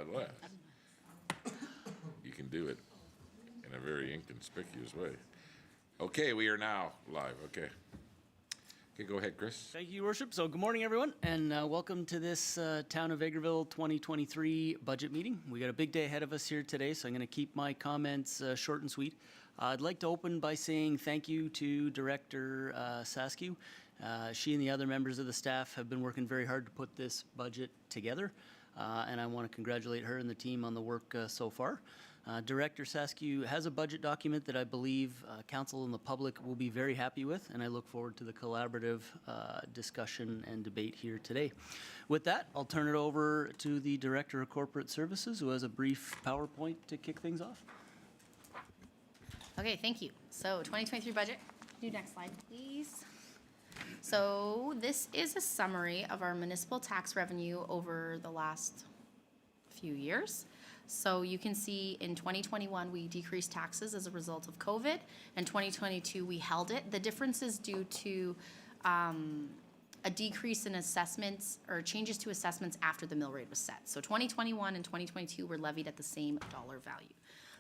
unless you can do it in a very inconspicuous way. Okay, we are now live. Okay. Okay, go ahead, Chris. Thank you, Your Worship. So good morning, everyone, and welcome to this Town of Vegreville 2023 budget meeting. We got a big day ahead of us here today, so I'm going to keep my comments short and sweet. I'd like to open by saying thank you to Director Saskew. She and the other members of the staff have been working very hard to put this budget together, and I want to congratulate her and the team on the work so far. Director Saskew has a budget document that I believe Council and the public will be very happy with, and I look forward to the collaborative discussion and debate here today. With that, I'll turn it over to the Director of Corporate Services, who has a brief PowerPoint to kick things off. Okay, thank you. So 2023 budget. Do next slide, please. So this is a summary of our municipal tax revenue over the last few years. So you can see in 2021, we decreased taxes as a result of COVID. In 2022, we held it. The difference is due to a decrease in assessments or changes to assessments after the mill rate was set. So 2021 and 2022 were levied at the same dollar value.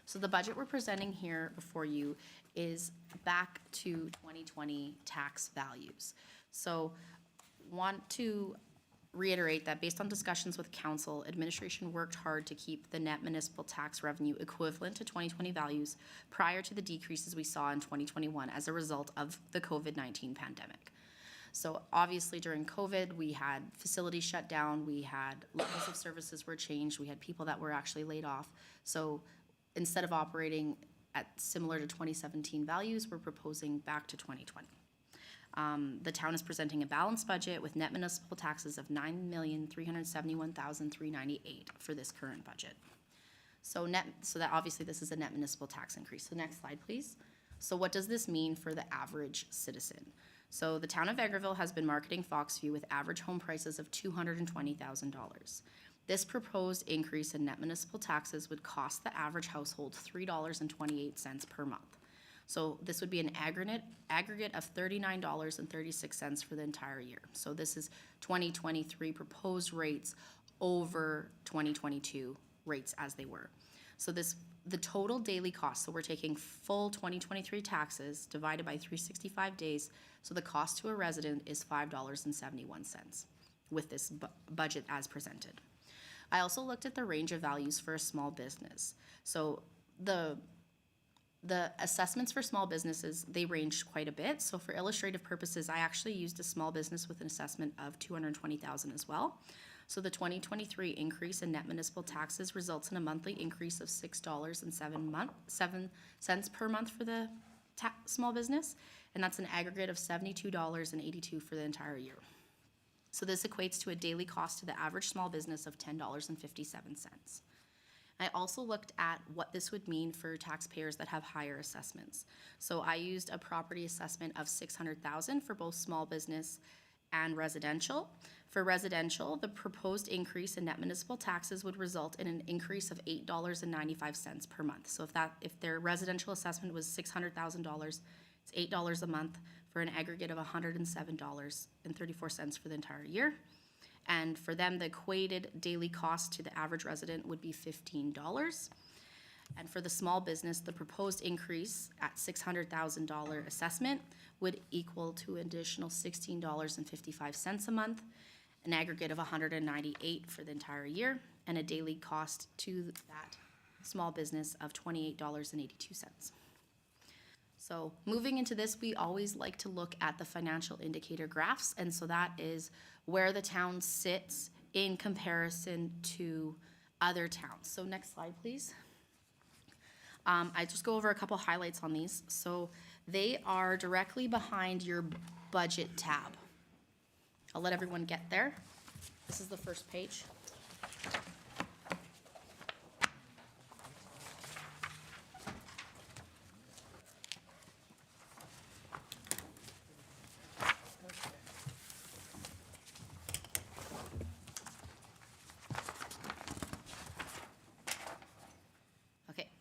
So the budget we're presenting here before you is back to 2020 tax values. So want to reiterate that based on discussions with council, administration worked hard to keep the net municipal tax revenue equivalent to 2020 values prior to the decreases we saw in 2021 as a result of the COVID-19 pandemic. So obviously during COVID, we had facilities shut down, we had levels of services were changed, we had people that were actually laid off. So instead of operating at similar to 2017 values, we're proposing back to 2020. The town is presenting a balanced budget with net municipal taxes of $9,371,398 for this current budget. So that obviously this is a net municipal tax increase. So next slide, please. So what does this mean for the average citizen? So the town of Vegreville has been marketing Foxview with average home prices of $220,000. This proposed increase in net municipal taxes would cost the average household $3.28 per month. So this would be an aggregate of $39.36 for the entire year. So this is 2023 proposed rates over 2022 rates as they were. So the total daily cost, so we're taking full 2023 taxes divided by 365 days, so the cost to a resident is $5.71 with this budget as presented. I also looked at the range of values for a small business. So the assessments for small businesses, they range quite a bit. So for illustrative purposes, I actually used a small business with an assessment of $220,000 as well. So the 2023 increase in net municipal taxes results in a monthly increase of $6.07 per month for the small business, and that's an aggregate of $72.82 for the entire year. So this equates to a daily cost to the average small business of $10.57. I also looked at what this would mean for taxpayers that have higher assessments. So I used a property assessment of $600,000 for both small business and residential. For residential, the proposed increase in net municipal taxes would result in an increase of $8.95 per month. So if their residential assessment was $600,000, it's $8 a month for an aggregate of $107.34 for the entire year. And for them, the equated daily cost to the average resident would be $15. And for the small business, the proposed increase at $600,000 assessment would equal to an additional $16.55 a month, an aggregate of $198 for the entire year, and a daily cost to that small business of $28.82. So moving into this, we always like to look at the financial indicator graphs, and so that is where the town sits in comparison to other towns. So next slide, please. I just go over a couple highlights on these. So they are directly behind your budget tab. I'll let everyone get there. This is the first page.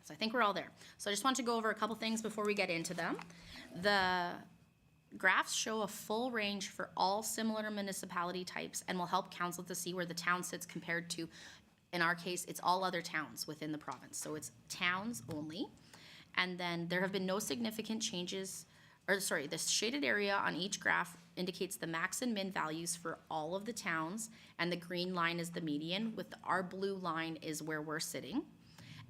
I think we're all there. So I just want to go over a couple things before we get into them. The graphs show a full range for all similar municipality types and will help council to see where the town sits compared to in our case, it's all other towns within the province, so it's towns only. And then there have been no significant changes, or sorry, the shaded area on each graph indicates the max and min values for all of the towns, and the green line is the median, with our blue line is where we're sitting.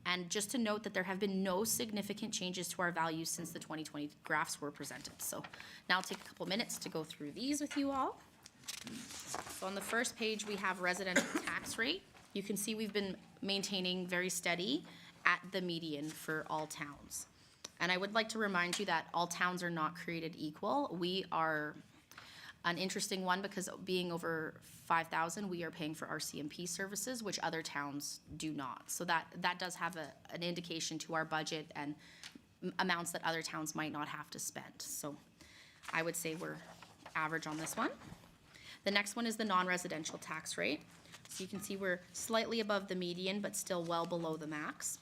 And just to note that there have been no significant changes to our values since the 2020 graphs were presented. So now I'll take a couple minutes to go through these with you all. So on the first page, we have residential tax rate. You can see we've been maintaining very steady at the median for all towns. And I would like to remind you that all towns are not created equal. We are an interesting one because being over 5,000, we are paying for RCMP services, which other towns do not. So that does have an indication to our budget and amounts that other towns might not have to spend. So I would say we're average on this one. The next one is the non-residential tax rate. So you can see we're slightly above the median, but still well below the max.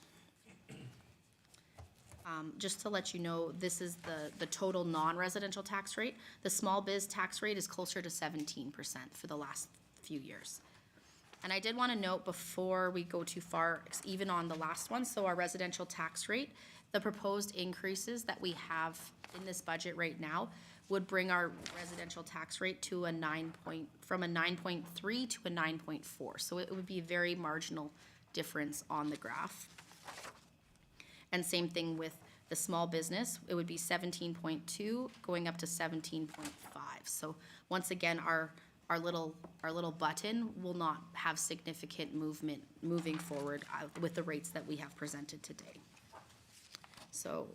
Just to let you know, this is the total non-residential tax rate. The small biz tax rate is closer to 17% for the last few years. And I did want to note before we go too far, even on the last one, so our residential tax rate, the proposed increases that we have in this budget right now would bring our residential tax rate to from a 9.3 to a 9.4. So it would be a very marginal difference on the graph. And same thing with the small business, it would be 17.2 going up to 17.5. So once again, our little button will not have significant movement moving forward with the rates that we have presented today. So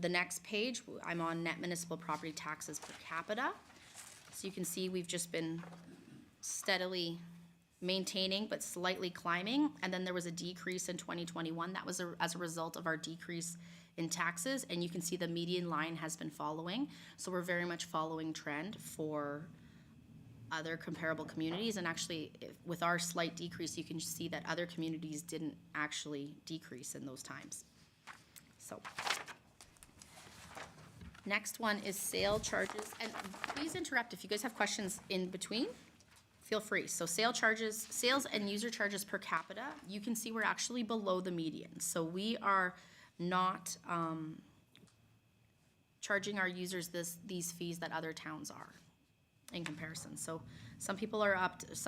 the next page, I'm on net municipal property taxes per capita. So you can see we've just been steadily maintaining but slightly climbing, and then there was a decrease in 2021. That was as a result of our decrease in taxes, and you can see the median line has been following. So we're very much following trend for other comparable communities, and actually with our slight decrease, you can see that other communities didn't actually decrease in those times. So next one is sale charges, and please interrupt if you guys have questions in between. Feel free. So sales and user charges per capita, you can see we're actually below the median. So we are not charging our users these fees that other towns are in comparison. So some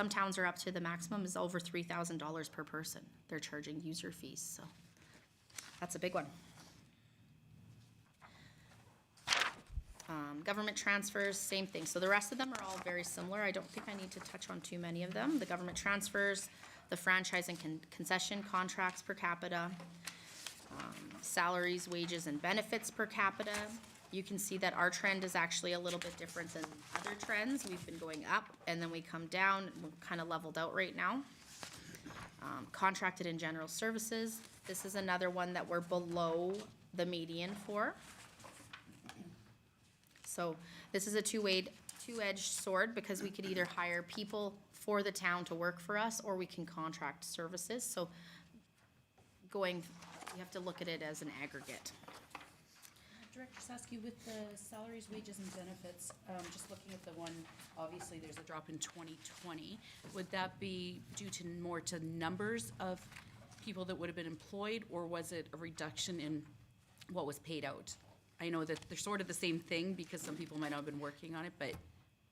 towns are up to the maximum is over $3,000 per person. They're charging user fees. So that's a big one. Government transfers, same thing. So the rest of them are all very similar. I don't think I need to touch on too many of them. The government transfers, the franchise and concession contracts per capita, salaries, wages, and benefits per capita. You can see that our trend is actually a little bit different than other trends. We've been going up and then we come down. We're kind of leveled out right now. Contracted and general services. This is another one that we're below the median for. So this is a two-edged sword because we could either hire people for the town to work for us or we can contract services. So you have to look at it as an aggregate. Director Sasky, with the salaries, wages, and benefits, just looking at the one, obviously there's a drop in 2020. Would that be due to more to numbers of people that would have been employed, or was it a reduction in what was paid out? I know that they're sort of the same thing because some people might not have been working on it, but.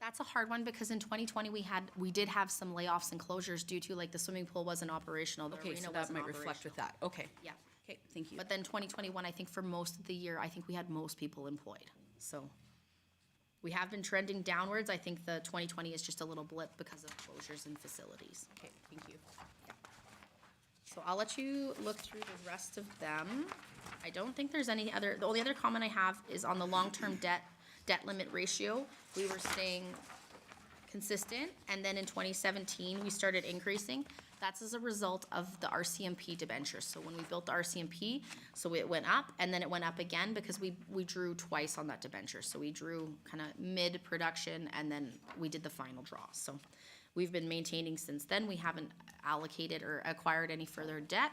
That's a hard one because in 2020 we did have some layoffs and closures due to, like, the swimming pool wasn't operational, the arena so that wasn't might reflect with that. Okay. Yeah. Okay, thank you. But then 2021, I think for most of the year, I think we had most people employed. So we have been trending downwards. I think the 2020 is just a little blip because of closures and facilities. Okay, thank you. Yeah. So I'll let you look through the rest of them. I don't think there's any other, the only other comment I have is on the long-term debt limit ratio. We were staying consistent, and then in 2017, we started increasing. That's as a result of the RCMP debentures. So when we built the RCMP, so it went up, and then it went up again because we drew twice on that debenture. So we drew kind of mid-production, and then we did the final draw. So we've been maintaining since then. We haven't allocated or acquired any further debt,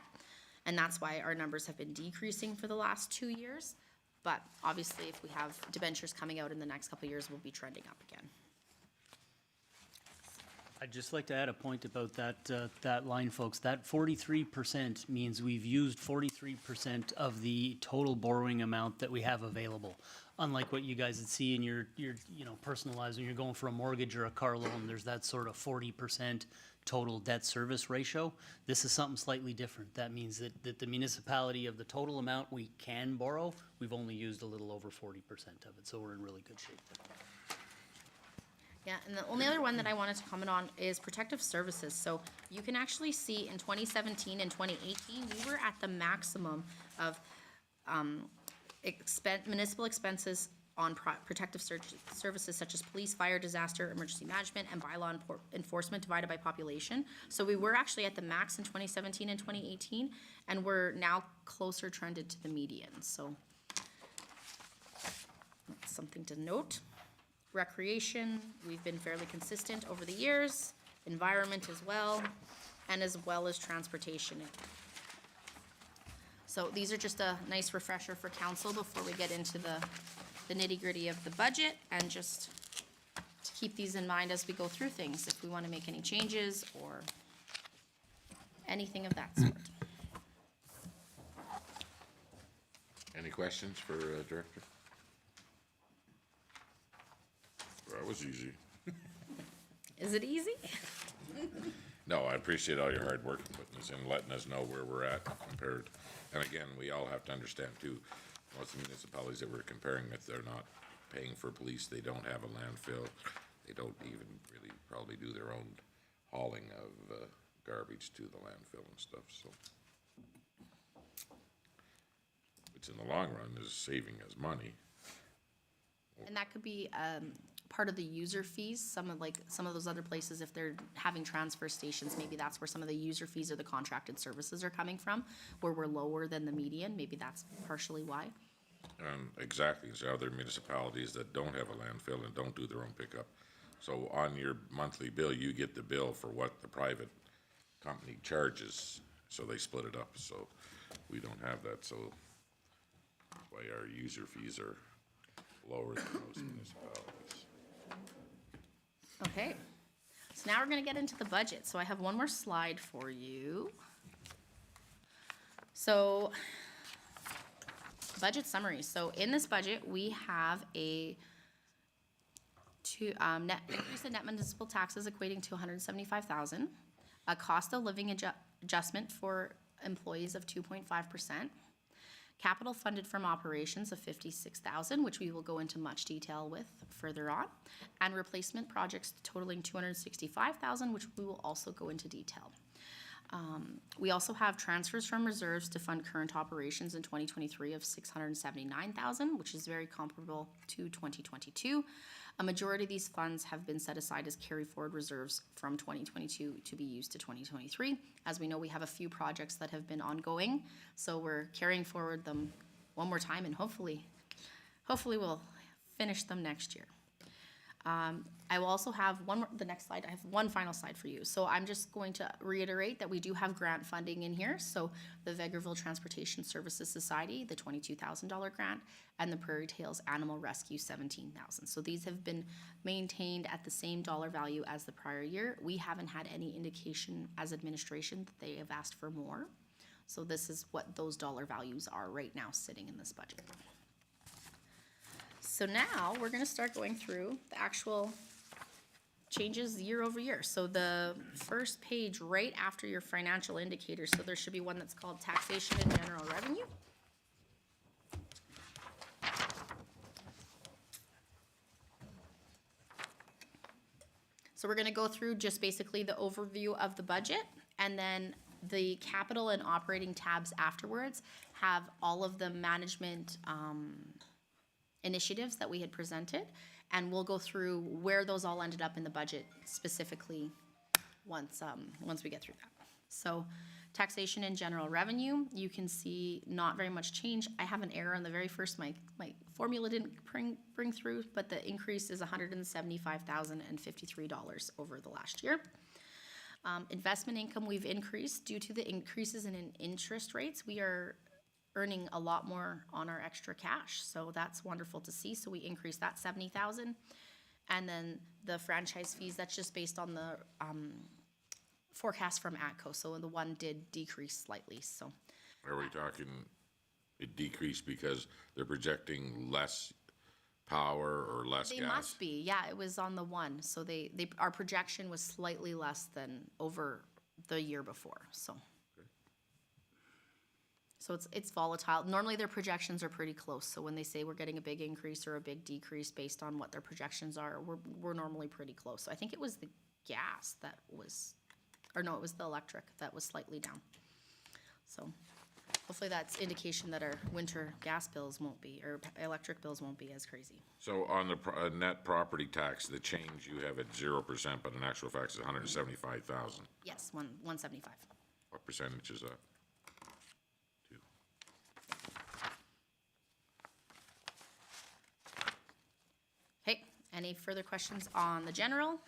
and that's why our numbers have been decreasing for the last 2 years. But obviously, if we have debentures coming out in the next couple of years, we'll be trending up again. I'd just like to add a point about that line, folks. That 43% means we've used 43% of the total borrowing amount that we have available. Unlike what you guys would see in your personal lives when you're going for a mortgage or a car loan, there's that sort of 40% total debt service ratio. This is something slightly different. That means that the municipality of the total amount we can borrow, we've only used a little over 40% of it, so we're in really good shape. Yeah, and the only other one that I wanted to comment on is protective services. So you can actually see in 2017 and 2018, we were at the maximum of municipal expenses on protective services such as police, fire, disaster, emergency management, and bylaw enforcement divided by population. So we were actually at the max in 2017 and 2018, and we're now closer trended to the median. So that's something to note. Recreation, we've been fairly consistent over the years. Environment as well as transportation. So these are just a nice refresher for council before we get into the nitty-gritty of the budget, and just to keep these in mind as we go through things, if we want to make any changes or anything of that sort. Any questions for Director? That was easy. Is it easy? No, I appreciate all your hard work in putting this in, letting us know where we're at compared. And again, we all have to understand too, most municipalities that we're comparing with, they're not paying for police, they don't have a landfill, they don't even really probably do their own hauling of garbage to the landfill and stuff, so. Which in the long run is saving us money. And that could be part of the user fees. Some of those other places, if they're having transfer stations, maybe that's where some of the user fees or the contracted services are coming from, where we're lower than the median. Maybe that's partially why. Exactly. There's other municipalities that don't have a landfill and don't do their own pickup. So on your monthly bill, you get the bill for what the private company charges. So they split it up. So we don't have that. So that's why our user fees are lower than most municipalities. Okay, so now we're gonna get into the budget. So I have one more slide for you. So, budget summary. So in this budget, we have a net increase in net municipal taxes equating to $175,000, a cost of living adjustment for employees of 2.5%, capital funded from operations of $56,000, which we will go into much detail with further on, and replacement projects totaling $265,000, which we will also go into detail. We also have transfers from reserves to fund current operations in 2023 of $679,000, which is very comparable to 2022. A majority of these funds have been set aside as carry forward reserves from 2022 to be used to 2023. As we know, we have a few projects that have been ongoing, so we're carrying forward them one more time, and hopefully we'll finish them next year. I will also have the next slide, I have one final slide for you. So I'm just going to reiterate that we do have grant funding in here. So the Vegreville Transportation Services Society, the $22,000 grant, and the Prairie Tales Animal Rescue, $17,000. So these have been maintained at the same dollar value as the prior year. We haven't had any indication as administration that they have asked for more. So this is what those dollar values are right now sitting in this budget. So now we're gonna start going through the actual changes year over year. So the first page right after your financial indicators, so there should be one that's called taxation and general revenue. So we're gonna go through just basically the overview of the budget, and then the capital and operating tabs afterwards have all of the management initiatives that we had presented, and we'll go through where those all ended up in the budget specifically once we get through that. So taxation and general revenue, you can see not very much change. I have an error on the very first, my formula didn't bring through, but the increase is $175,053 over the last year. Investment income we've increased due to the increases in interest rates. We are earning a lot more on our extra cash, so that's wonderful to see. So we increased that $70,000. And then the franchise fees, that's just based on the forecast from ATCO. So the one did decrease slightly, so. Are we talking, it decreased because they're projecting less power or less gas? They must be, yeah, it was on the one. So our projection was slightly less than over the year before, so. So it's volatile. Normally their projections are pretty close. So when they say we're getting a big increase or a big decrease based on what their projections are, we're normally pretty close. So I think it was the gas that was, or no, it was the electric that was slightly down. So hopefully that's indication that our winter gas bills won't be, or electric bills won't be as crazy. So on the net property tax, the change you have at 0%, but in actual fact is 175,000. Yes, 175. What percentage is that? Okay, any further questions on the general?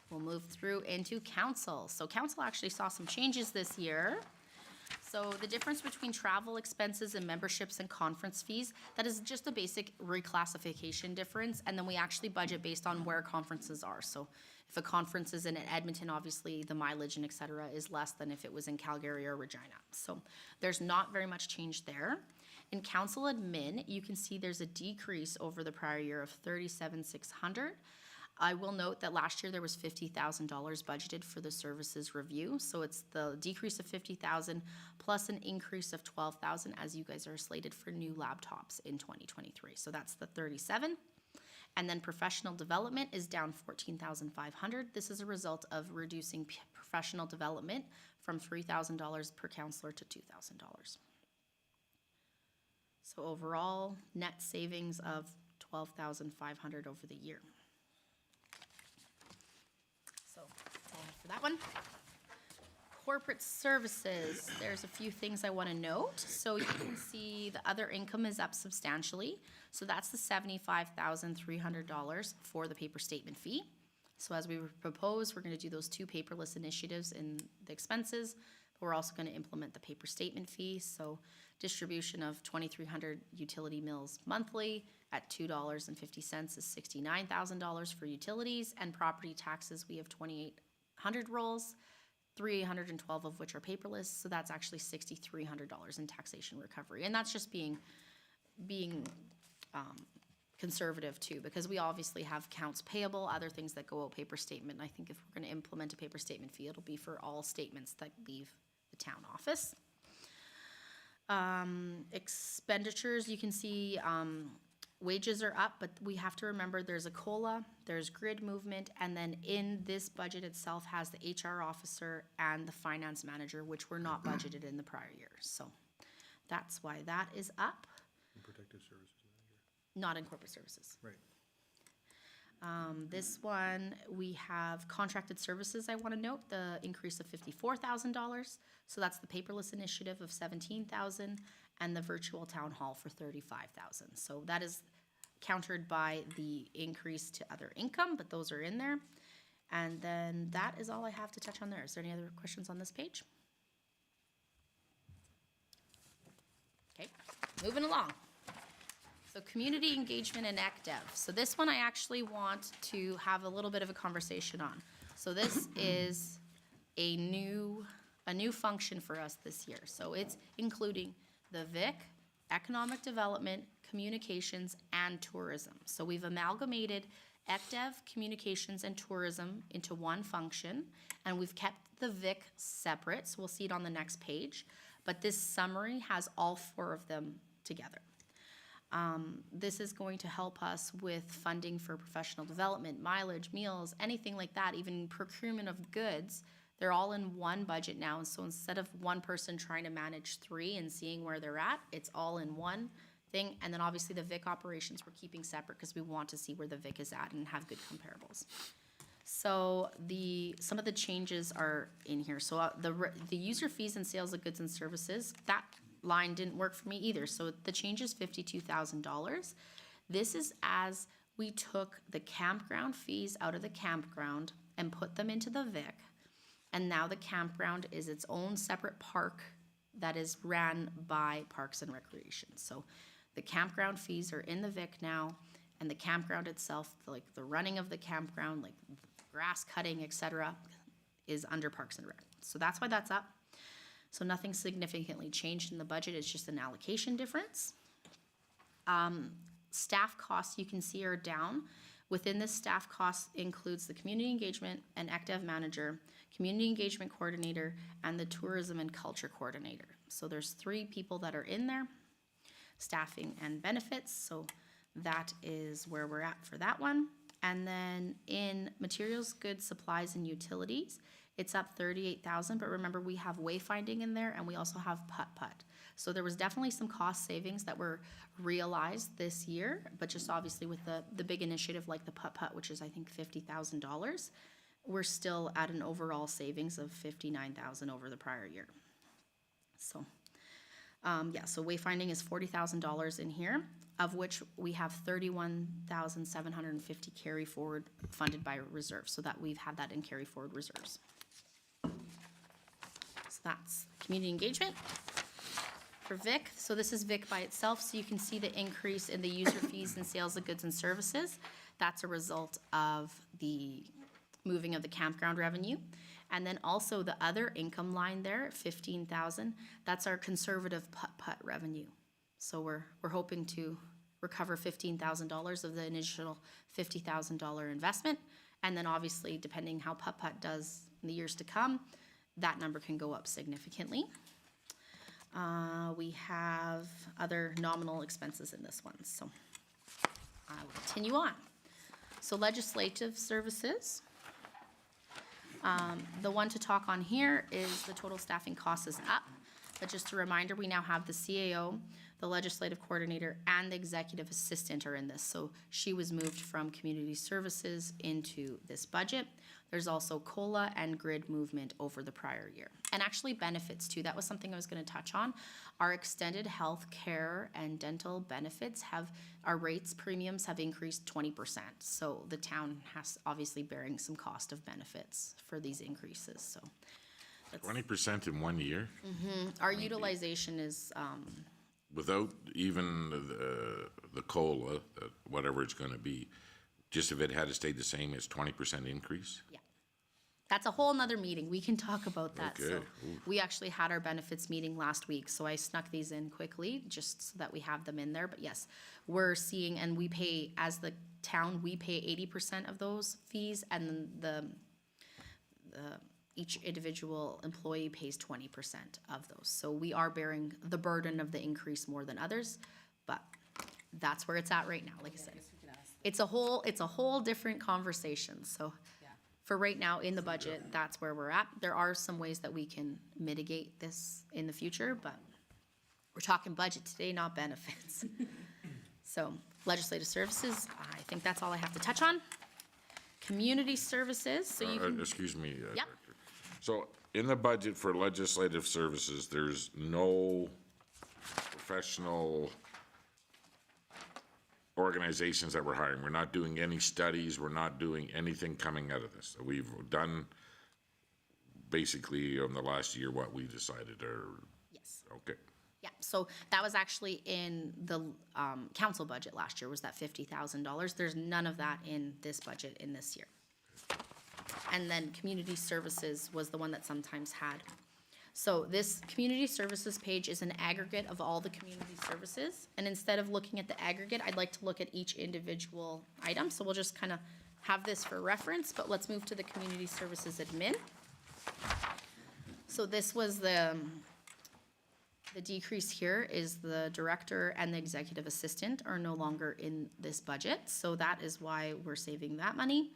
We'll move through into council. So council actually saw some changes this year. So the difference between travel expenses and memberships and conference fees, that is just a basic reclassification difference, and then we actually budget based on where conferences are. So if a conference is in Edmonton, obviously the mileage and et cetera is less than if it was in Calgary or Regina. So there's not very much change there. In council admin, you can see there's a decrease over the prior year of $37,600. I will note that last year there was $50,000 budgeted for the services review. So it's the decrease of $50,000 plus an increase of $12,000 as you guys are slated for new laptops in 2023. So that's the 37. And then professional development is down $14,500. This is a result of reducing professional development from $3,000 per counselor to $2,000. So overall, net savings of $12,500 over the year. So that's all I have for that one. Corporate services, there's a few things I want to note. So you can see the other income is up substantially. So that's the $75,300 for the paper statement fee. So as we proposed, we're going to do those 2 paperless initiatives in the expenses. But we're also going to implement the paper statement fee. So distribution of 2,300 utility mills monthly at $2.50 is $69,000 for utilities, and property taxes, we have 2,800 rolls, 312 of which are paperless, so that's actually $6,300 in taxation recovery. And that's just being conservative too, because we obviously have accounts payable, other things that go out paper statement. I think if we're going to implement a paper statement fee, it'll be for all statements that leave the town office. Expenditures, you can see wages are up, but we have to remember there's a COLA, there's grid movement, and then in this budget itself has the HR officer and the finance manager, which were not budgeted in the prior year. So that's why that is up. And protective services manager. Not in corporate services. Right. This one, we have contracted services, I want to note, the increase of $54,000. So that's the paperless initiative of $17,000 and the virtual town hall for $35,000. So that is countered by the increase to other income, but those are in there. And then that is all I have to touch on there. Is there any other questions on this page? Okay, moving along. So community engagement and ECDEV. So this one I actually want to have a little bit of a conversation on. So this is a new function for us this year. So it's including the VIC, economic development, communications, and tourism. So we've amalgamated ECDEV, communications, and tourism into one function, and we've kept the VIC separate, so we'll see it on the next page. But this summary has all 4 of them together. This is going to help us with funding for professional development, mileage, meals, anything like that, even procurement of goods. They're all in one budget now, and so instead of one person trying to manage 3 and seeing where they're at, it's all in one thing. And then obviously the VIC operations we're keeping separate because we want to see where the VIC is at and have good comparables. So some of the changes are in here. So the user fees and sales of goods and services, that line didn't work for me either. So the change is $52,000. This is as we took the campground fees out of the campground and put them into the VIC. And now the campground is its own separate park that is ran by Parks and Recreation. So the campground fees are in the VIC now, And the campground itself, like the running of the campground, like grass cutting, et cetera, is under Parks and Rec. So that's why that's up. So nothing significantly changed in the budget, it's just an allocation difference. Staff costs, you can see, are down. Within this, staff costs includes the community engagement and ECDEV manager, community engagement coordinator, and the tourism and culture coordinator. So there's 3 people that are in there, staffing and benefits, so that is where we're at for that one. And then in materials, goods, supplies, and utilities, it's up 38,000, but remember, we have wayfinding in there, and we also have putt-putt. So there was definitely some cost savings that were realized this year, but just obviously with the big initiative like the putt-putt, which is I think $50,000, we're still at an overall savings of $59,000 over the prior year. So, yeah, so wayfinding is $40,000 in here, of which we have $31,750 carry forward funded by reserves, so that we've had that in carry forward reserves. So that's community engagement. For Vic, so this is Vic by itself, so you can see the increase in the user fees and sales of goods and services. That's a result of the moving of the campground revenue. And then also the other income line there, 15,000, that's our conservative putt-putt revenue. So we're hoping to recover $15,000 of the initial $50,000 investment. And then obviously, depending how putt-putt does in the years to come, that number can go up significantly. We have other nominal expenses in this one, so I will continue on. So legislative services. The one to talk on here is the total staffing cost is up, but just a reminder, we now have the CAO, the legislative coordinator, and the executive assistant are in this. So she was moved from community services into this budget. There's also COLA and grid movement over the prior year. And actually benefits too, that was something I was gonna touch on. Our extended health care and dental benefits our rates, premiums have increased 20%. So the town has obviously bearing some cost of benefits for these increases, so. 20% in 1 year? Our utilization is, Without even the COLA, whatever it's gonna be, just if it had to stay the same, it's 20% increase? yeah. That's a whole nother meeting, we can talk about that. Okay. So Ooh. we actually had our benefits meeting last week, so I snuck these in quickly, just so that we have them in there. But yes, we're seeing, and we pay, as the town, we pay 80% of those fees, and then each individual employee pays 20% of those. So we are bearing the burden of the increase more than others, but that's where it's at right now, like I said. It's a whole different conversation, so. For right now, in the budget, that's where we're at. There are some ways that we can mitigate this in the future, but we're talking budget today, not benefits. So legislative services, I think that's all I have to touch on. Community services, so you can, Excuse me, Yep. Director. So in the budget for legislative services, there's no professional organizations that we're hiring. We're not doing any studies, we're not doing anything coming out of this. We've done basically in the last year what we decided, or, yes. okay. Yeah, so that was actually in the council budget last year, was that $50,000. There's none of that in this budget in this year. And then community services was the one that sometimes had. So this community services page is an aggregate of all the community services. And instead of looking at the aggregate, I'd like to look at each individual item. So we'll just kind of have this for reference, but let's move to the community services admin. So this was the decrease here is the director and the executive assistant are no longer in this budget. So that is why we're saving that money.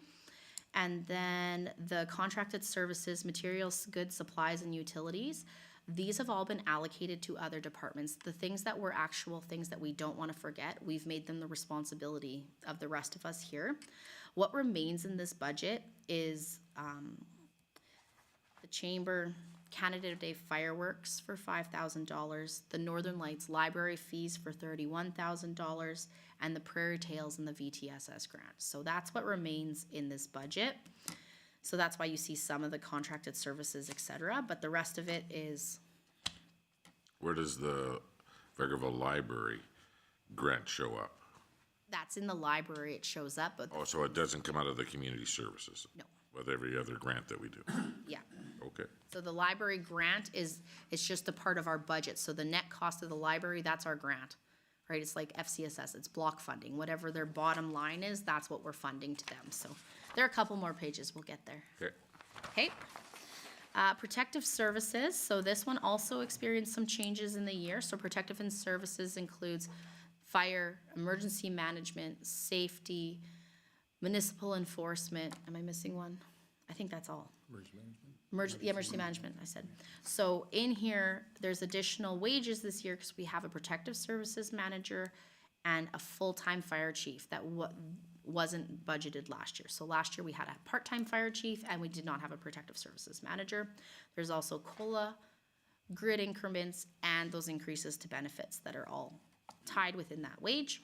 And then the contracted services, materials, goods, supplies, and utilities, these have all been allocated to other departments. The things that were actual things that we don't want to forget, we've made them the responsibility of the rest of us here. What remains in this budget is the chamber, Canada Day fireworks for $5,000, the Northern Lights library fees for $31,000, and the Prairie Tales and the VTSS grant. So that's what remains in this budget. So that's why you see some of the contracted services, et cetera, but the rest of it is, Where does the Vegreville Library grant show up? That's in the library, it shows up, but Oh, so it doesn't come out of the community services? no, With every other grant that we do? yeah. Okay, So the library grant it's just a part of our budget. So the net cost of the library, that's our grant, right? It's like FCSS, it's block funding. Whatever their bottom line is, that's what we're funding to them. So there are a couple more pages, we'll get there. okay. Okay. Protective services, so this one also experienced some changes in the year. So protective and services includes fire, emergency management, safety, municipal enforcement. Am I missing one? I think that's all. Emergency management, I said. So in here, there's additional wages this year because we have a protective services manager and a full-time fire chief that wasn't budgeted last year. So last year we had a part-time fire chief and we did not have a protective services manager. There's also COLA, grid increments, and those increases to benefits that are all tied within that wage.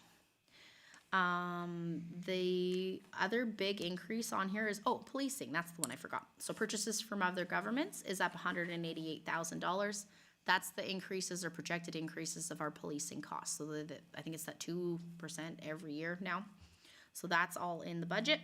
The other big increase on here is, policing, that's the one I forgot. So purchases from other governments is up $188,000. That's the increases or projected increases of our policing costs. So I think it's that 2% every year now. So that's all in the budget.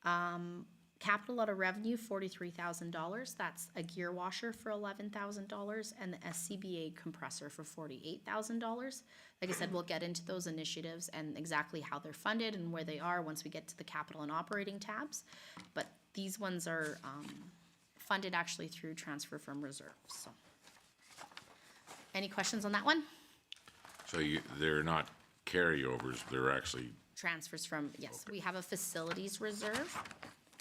Capital out of revenue, $43,000. That's a gear washer for $11,000 and the SCBA compressor for $48,000. Like I said, we'll get into those initiatives and exactly how they're funded and where they are once we get to the capital and operating tabs. But these ones are funded actually through transfer from reserves. So, any questions on that one? So they're not carryovers, they're actually, Transfers from, yes, we have a facilities reserve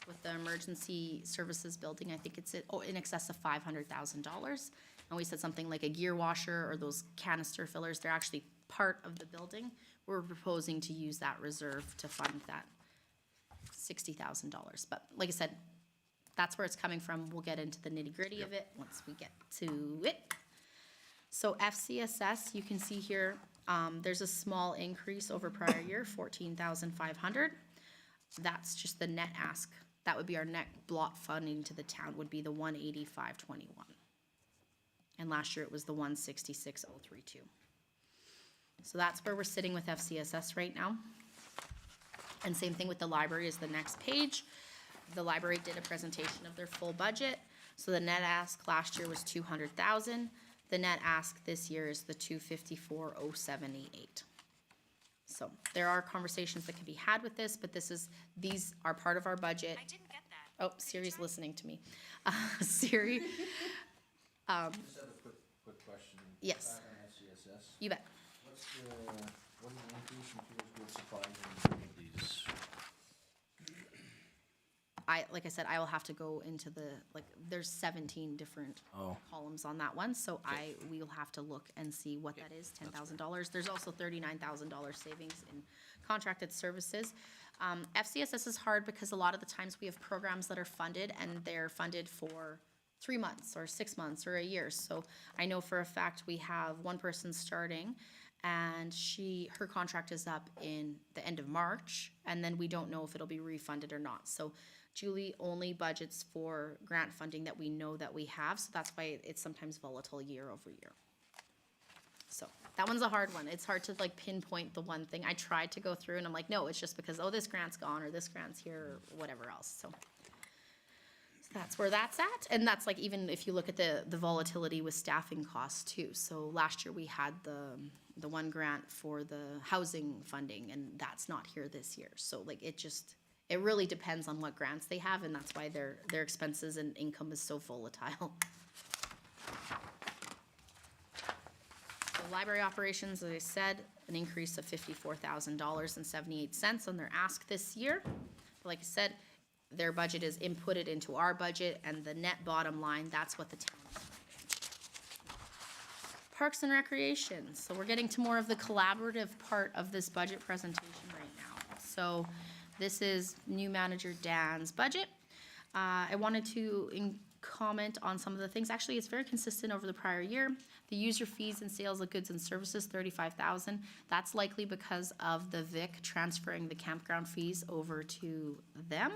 with the emergency services building. I think it's in excess of $500,000. And we said something like a gear washer or those canister fillers, they're actually part of the building. We're proposing to use that reserve to fund that $60,000. But like I said, that's where it's coming from. We'll get into the nitty gritty of it once we get to it. So FCSS, you can see here, there's a small increase over prior year, $14,500. That's just the net ask. That would be our net block funding to the town would be the $185,21. And last year it was the $166,032. So that's where we're sitting with FCSS right now. And same thing with the library is the next page. The library did a presentation of their full budget. So the net ask last year was $200,000. The net ask this year is the $254,078. So there are conversations that can be had with this, but these are part of our budget. I didn't get that. Oh, Siri's listening to me. Siri, Just have a quick question. Yes. Back on FCSS, you bet. what's the increase in fuel goods supplies and utilities? Like I said, I will have to go into there's 17 different columns on that one, so we'll have to look and see what that is, $10,000. There's also $39,000 savings in contracted services. FCSS is hard because a lot of the times we have programs that are funded and they're funded for 3 months or 6 months or a year. So I know for a fact we have one person starting and her contract is up in the end of March, and then we don't know if it'll be refunded or not. So Julie only budgets for grant funding that we know that we have, so that's why it's sometimes volatile year over year. So that one's a hard one. It's hard to pinpoint the one thing. I tried to go through and I'm like, no, it's just because, this grant's gone or this grant's here or whatever else. So that's where that's at. And that's even if you look at the volatility with staffing costs too. So last year we had the one grant for the housing funding and that's not here this year. So it really depends on what grants they have, and that's why their expenses and income is so volatile. So library operations, as I said, an increase of $54,000.78 on their ask this year. But like I said, their budget is inputted into our budget, and the net bottom line, that's what the town is funding. Parks and Recreation. So we're getting to more of the collaborative part of this budget presentation right now. So this is new manager Dan's budget. I wanted to comment on some of the things. Actually, it's very consistent over the prior year. The user fees and sales of goods and services, $35,000. That's likely because of the VIC transferring the campground fees over to them.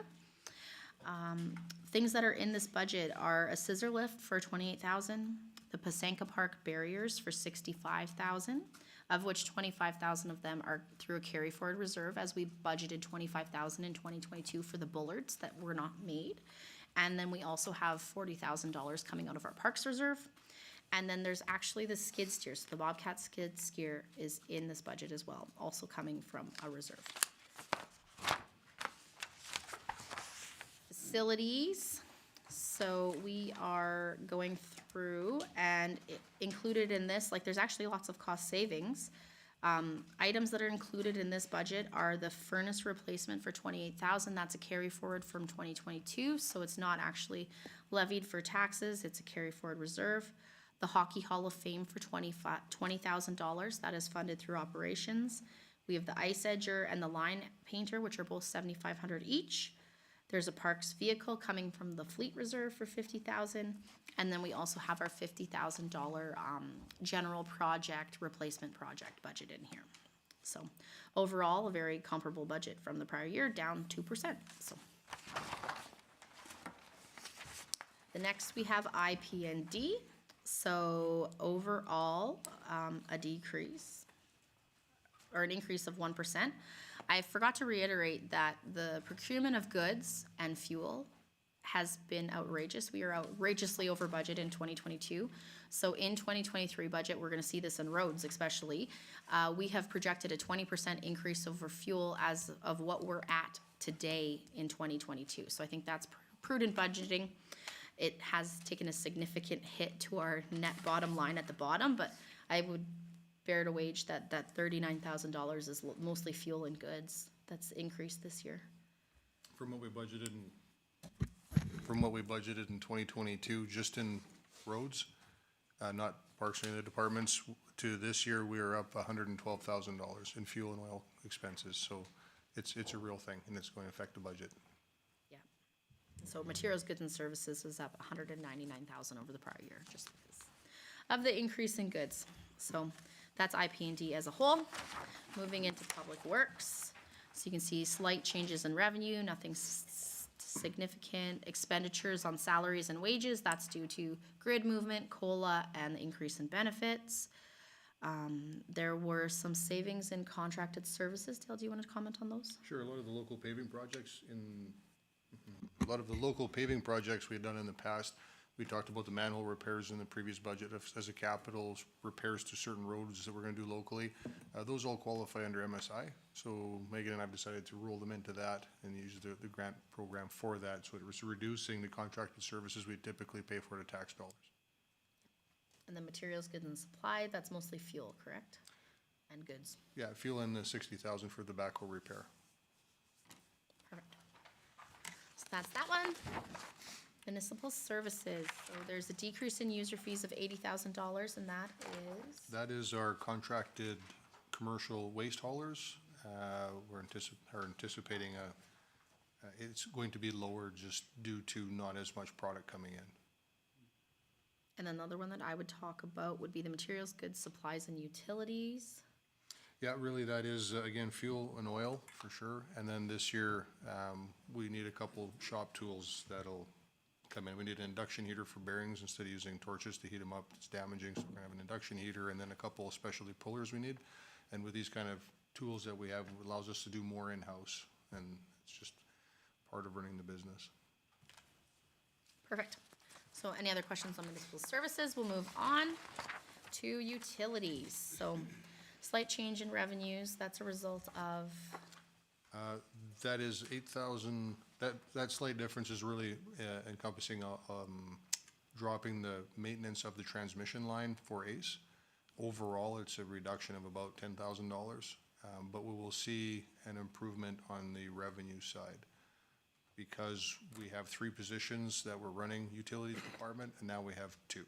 Things that are in this budget are a scissor lift for $28,000, the Pasanka Park barriers for $65,000, of which 25,000 of them are through a carry forward reserve, as we budgeted 25,000 in 2022 for the bullards that were not made. And then we also have $40,000 coming out of our parks reserve. And then there's actually the skid steer, so the Bobcat skid steer is in this budget as well, also coming from a reserve. Facilities, so we are going through, and included in this, like, there's actually lots of cost savings. Items that are included in this budget are the furnace replacement for 28,000. That's a carry forward from 2022, so it's not actually levied for taxes. It's a carry forward reserve. The Hockey Hall of Fame for $20,000. That is funded through operations. We have the ice edger and the line painter, which are both $7,500 each. There's a parks vehicle coming from the fleet reserve for $50,000, and then we also have our $50,000 general project replacement project budget in here. So overall, a very comparable budget from the prior year, down 2%. So the next we have IP&D. So overall, a decrease or an increase of 1%. I forgot to reiterate that the procurement of goods and fuel has been outrageous. We are outrageously over budget in 2022. So in 2023 budget, we're gonna see this in roads especially. We have projected a 20% increase over fuel as of what we're at today in 2022. So I think that's prudent budgeting. It has taken a significant hit to our net bottom line at the bottom, but I would bear to wage that $39,000 is mostly fuel and goods that's increased this year. From what we budgeted in 2022, just in roads, not parks or any of the departments, to this year, we are up $112,000 in fuel and oil expenses. So it's a real thing, and it's going to affect the budget. Yeah. So materials, goods, and services is up $199,000 over the prior year, just because of the increase in goods. So that's IP&D as a whole. Moving into public works. So you can see slight changes in revenue, nothing significant. Expenditures on salaries and wages, that's due to grid movement, COLA, and the increase in benefits. There were some savings in contracted services. Dale, do you want to comment on those? Sure, a lot of the local paving projects we've done in the past, we talked about the manhole repairs in the previous budget as a capital repairs to certain roads that we're gonna do locally. Those all qualify under MSI. So Megan and I have decided to roll them into that and use the grant program for that. So it was reducing the contracted services we typically pay for the tax dollars. And the materials, goods, and supply, that's mostly fuel, correct? And goods. Yeah, fuel in the 60,000 for the backhoe repair. Perfect. So that's that one. Municipal services, so there's a decrease in user fees of $80,000, and that is? That is our contracted commercial waste haulers. We're anticipating it's going to be lower just due to not as much product coming in. And another one that I would talk about would be the materials, goods, supplies, and utilities. Yeah, really, that is, again, fuel and oil for sure. And then this year, we need a couple shop tools that'll come in. We need an induction heater for bearings instead of using torches to heat them up. It's damaging, so we're gonna have an induction heater, and then a couple of specialty pullers we need. And with these kind of tools that we have, it allows us to do more in-house, and it's just part of running the business. Perfect. So any other questions on municipal services? We'll move on to utilities. So slight change in revenues, that's a result of? That is 8,000, that slight difference is really encompassing dropping the maintenance of the transmission line for ACE. Overall, it's a reduction of about $10,000, but we will see an improvement on the revenue side because we have 3 positions that we're running utilities department, and now we have 2.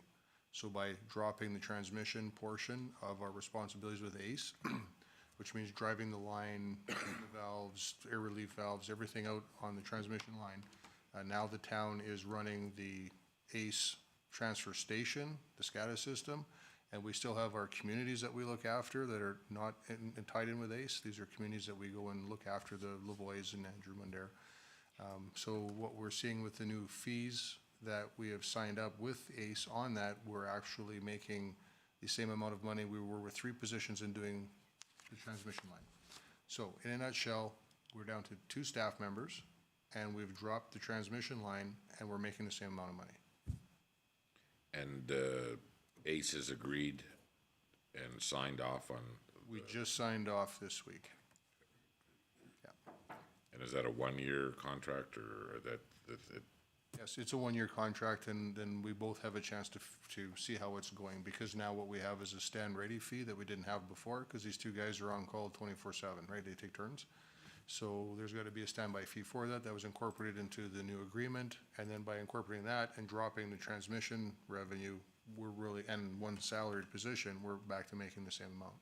So by dropping the transmission portion of our responsibilities with ACE, which means driving the line, the valves, air relief valves, everything out on the transmission line. Now the town is running the ACE transfer station, the SCADA system, and we still have our communities that we look after that are not tied in with ACE. These are communities that we go and look after, the Lavois and Andrew Mundare. So what we're seeing with the new fees that we have signed up with ACE on that, we're actually making the same amount of money we were with 3 positions in doing the transmission line. So in a nutshell, we're down to 2 staff members, and we've dropped the transmission line, and we're making the same amount of money. And Ace has agreed and signed off on, We just signed off this week. Yeah. and is that a 1-year contract or that Yes, it's a 1-year contract, and then we both have a chance to see how it's going, because now what we have is a stand-ready fee that we didn't have before, because these 2 guys are on call 24/7, right? They take turns. So there's got to be a standby fee for that. That was incorporated into the new agreement, and then by incorporating that and dropping the transmission revenue, we're really, and 1 salaried position, we're back to making the same amount.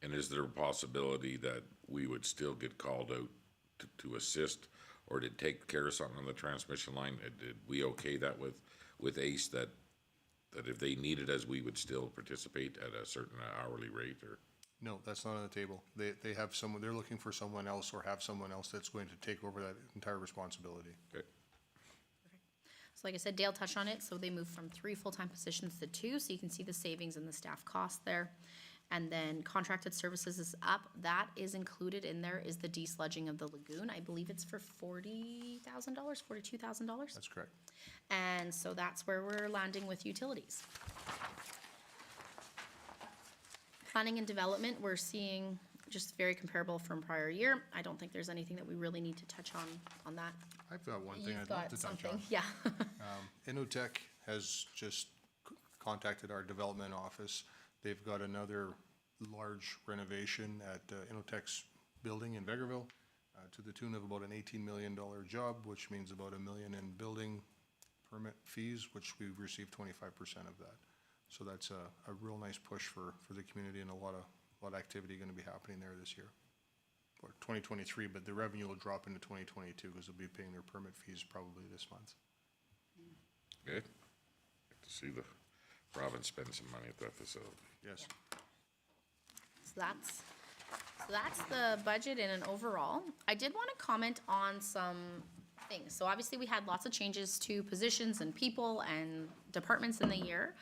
and is there a possibility that we would still get called out to assist or to take care of something on the transmission line? Did we okay that with Ace that if they needed us, we would still participate at a certain hourly rate or? No, that's not on the table. They have someone, they're looking for someone else or have someone else that's going to take over that entire responsibility. Okay. So like I said, Dale touched on it, so they moved from 3 full-time positions to 2, so you can see the savings in the staff cost there. And then contracted services is up, that is included in there is the desludging of the lagoon, I believe it's for $40,000, $42,000. That's correct. And so that's where we're landing with utilities. Planning and development, we're seeing just very comparable from prior year. I don't think there's anything that we really need to touch on that. I've got one thing You've I'd love got to touch something, on. yeah. Innotech has just contacted our development office. They've got another large renovation at Innotech's building in Vegreville to the tune of about an $18 million job, which means about $1 million in building permit fees, which we've received 25% of that. So that's a real nice push for the community, and a lot of activity going to be happening there this year. Or 2023, but the revenue will drop into 2022 because they'll be paying their permit fees probably this month. Good. Like to see the province spend some money at that facility. Yes. So that's the budget in an overall. I did want to comment on some things. So obviously we had lots of changes to positions and people and departments in the year.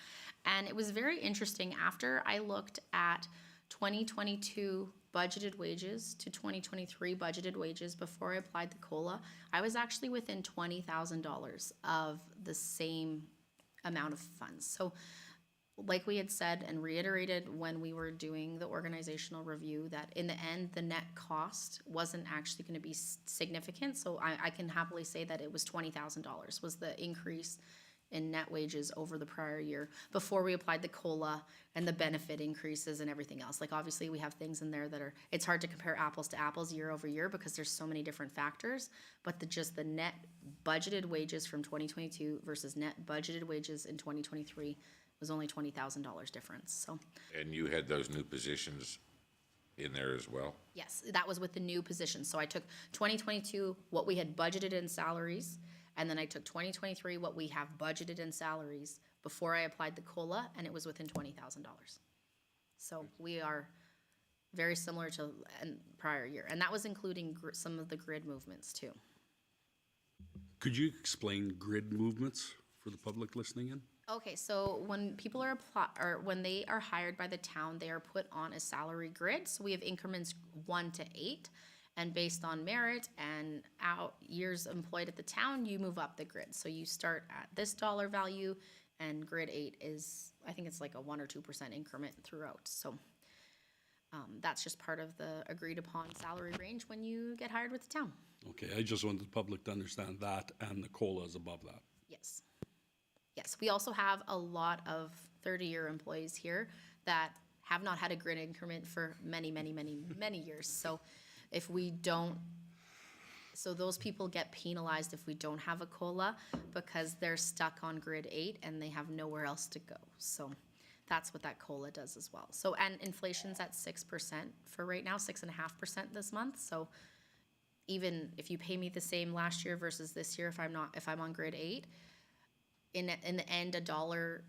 And it was very interesting after I looked at 2022 budgeted wages to 2023 budgeted wages before I applied the COLA, I was actually within $20,000 of the same amount of funds. So like we had said and reiterated when we were doing the organizational review, that in the end, the net cost wasn't actually going to be significant. So I can happily say that it was $20,000 was the increase in net wages over the prior year before we applied the COLA and the benefit increases and everything else. Like obviously we have things in there that are, it's hard to compare apples to apples year over year because there's so many different factors, but just the net budgeted wages from 2022 versus net budgeted wages in 2023 was only $20,000 difference, so. And you had those new positions in there as well? Yes, that was with the new position. So I took 2022, what we had budgeted in salaries, and then I took 2023, what we have budgeted in salaries before I applied the COLA, and it was within $20,000. So we are very similar to prior year, and that was including some of the grid movements too. Could you explain grid movements for the public listening in? Okay, so when people are when they are hired by the town, they are put on a salary grid. So we have increments 1 to 8, and based on merit and years employed at the town, you move up the grid. So you start at this dollar value, and grid 8 is, I think it's like a 1 or 2% increment throughout. So that's just part of the agreed upon salary range when you get hired with the town. Okay, I just wanted the public to understand that, and the COLA is above that. Yes. Yes, we also have a lot of 30-year employees here that have not had a grid increment for many, many, many, many years. So if we don't, so those people get penalized if we don't have a COLA because they're stuck on grid 8 and they have nowhere else to go. So that's what that COLA does as well. So, and inflation's at 6% for right now, 6.5% this month. So even if you pay me the same last year versus this year, if I'm on grid 8, in the end, a dollar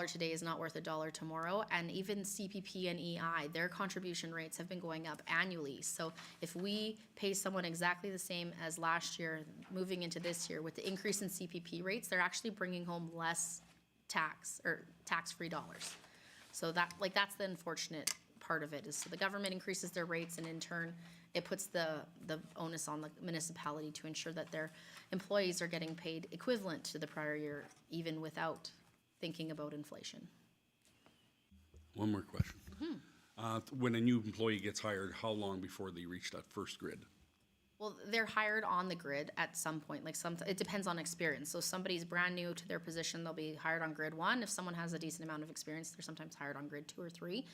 today is not worth a dollar tomorrow. And even CPP and EI, their contribution rates have been going up annually. So if we pay someone exactly the same as last year, moving into this year with the increase in CPP rates, they're actually bringing home less tax or tax-free dollars. So that, like, that's the unfortunate part of it, is so the government increases their rates, and in turn, it puts the onus on the municipality to ensure that their employees are getting paid equivalent to the prior year, even without thinking about inflation. One more question. When a new employee gets hired, how long before they reach that first grid? Well, they're hired on the grid at some point, like it depends on experience. So if somebody's brand new to their position, they'll be hired on grid 1. If someone has a decent amount of experience, they're sometimes hired on grid 2 or 3.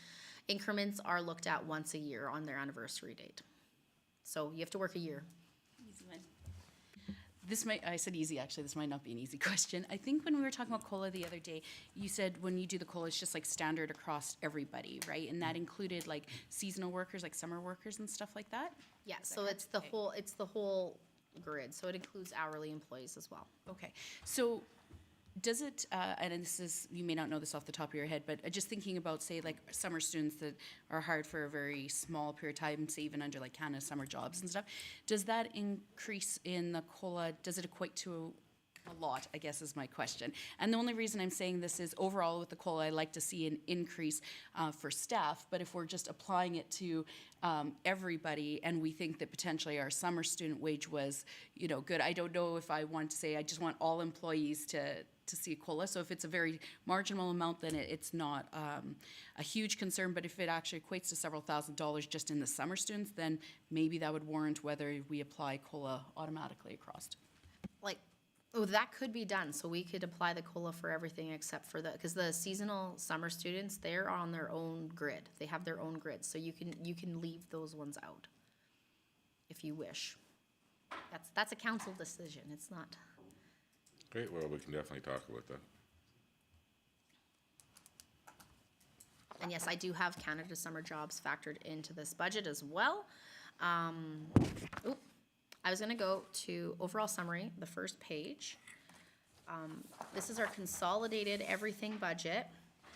Increments are looked at once a year on their anniversary date. So you have to work a year. Easy one. I said easy, actually, this might not be an easy question. I think when we were talking about COLA the other day, you said when you do the COLA, it's just like standard across everybody, right? And that included like seasonal workers, like summer workers and stuff like that? Yeah, so it's the whole grid, so it includes hourly employees as well. Okay, so does it, and this is, you may not know this off the top of your head, but just thinking about, say, like summer students that are hired for a very small period of time, say even under like Canada Summer Jobs and stuff, does that increase in the COLA, does it equate to a lot, I guess is my question. And the only reason I'm saying this is overall with the COLA, I like to see an increase for staff, but if we're just applying it to everybody and we think that potentially our summer student wage was, good, I don't know if I want to say I just want all employees to see a COLA. So if it's a very marginal amount, then it's not a huge concern, but if it actually equates to several $1,000s just in the summer students, then maybe that would warrant whether we apply COLA automatically across. That could be done, so we could apply the COLA for everything except for because the seasonal summer students, they're on their own grid. They have their own grid, so you can leave those ones out if you wish. That's a council decision, it's not. Great, well, we can definitely talk about that. And yes, I do have Canada Summer Jobs factored into this budget as well. I was gonna go to overall summary, the first page. This is our consolidated everything budget.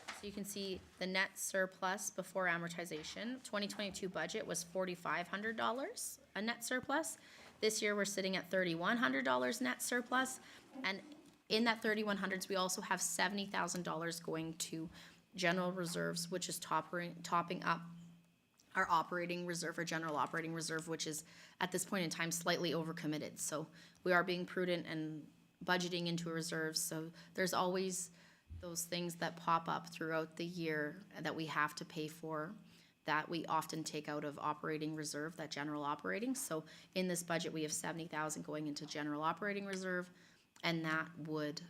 So you can see the net surplus before amortization. 2022 budget was $4,500, a net surplus. This year, we're sitting at $3,100 net surplus. And in that $3,100s, we also have $70,000 going to general reserves, which is topping up our operating reserve, our general operating reserve, which is at this point in time slightly overcommitted. So we are being prudent and budgeting into reserves. So there's always those things that pop up throughout the year that we have to pay for, that we often take out of operating reserve, that general operating. So in this budget, we have $70,000 going into general operating reserve, and that would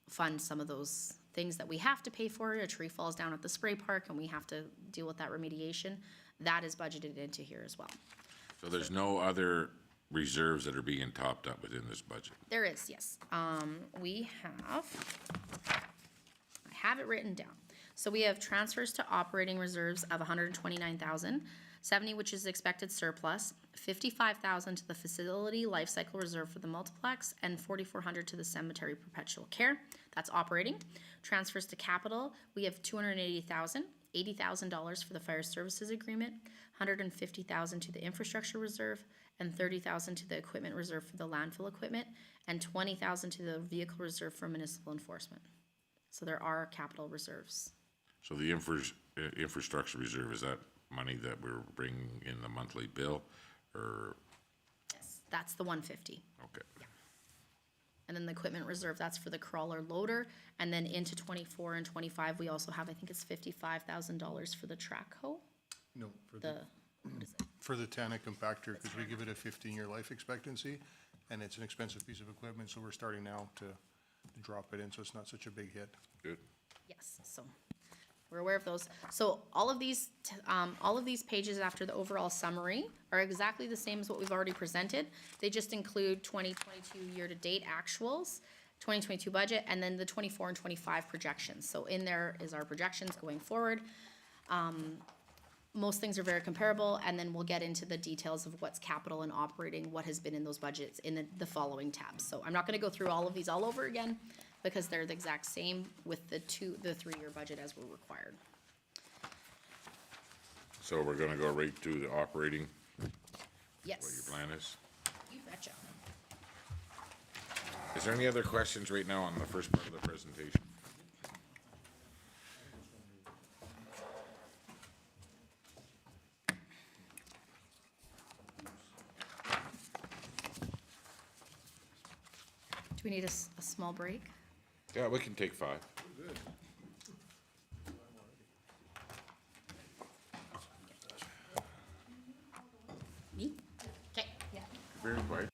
fund some of those things that we have to pay for. A tree falls down at the spray park and we have to deal with that remediation. That is budgeted into here as well. So there's no other reserves that are being topped up within this budget? There is, yes. We have, I have it written down. So we have transfers to operating reserves of $129,070, which is expected surplus, $55,000 to the facility life cycle reserve for the multiplex, and $4,400 to the cemetery perpetual care. That's operating. Transfers to capital, we have $280,000. $80,000 for the fire services agreement, $150,000 to the infrastructure reserve, and $30,000 to the equipment reserve for the landfill equipment, and $20,000 to the vehicle reserve for municipal enforcement. So there are capital reserves. So the infrastructure reserve, is that money that we're bringing in the monthly bill, or? Yes, that's the $150,000. Okay. And then the equipment reserve, that's for the crawler loader. And then into 24 and 25, we also have, I think it's $55,000 for the track hoe. No, What is it? for the Tana compactor, because we give it a 15-year life expectancy, and it's an expensive piece of equipment, so we're starting now to drop it in, so it's not such a big hit. Good. Yes, so we're aware of those. So all of these pages after the overall summary are exactly the same as what we've already presented. They just include 2022 year-to-date actuals, 2022 budget, and then the 24 and 25 projections. So in there is our projections going forward. Most things are very comparable, and then we'll get into the details of what's capital and operating, what has been in those budgets in the following tabs. So I'm not gonna go through all of these all over again, because they're the exact same with the 3-year budget as we're required. So we're gonna go right to the operating, what Yes. your plan is? You betcha. Is there any other questions right now on the first part of the presentation? Do we need a small break? Yeah, we can take 5. Me? Okay. Yeah. Very quiet.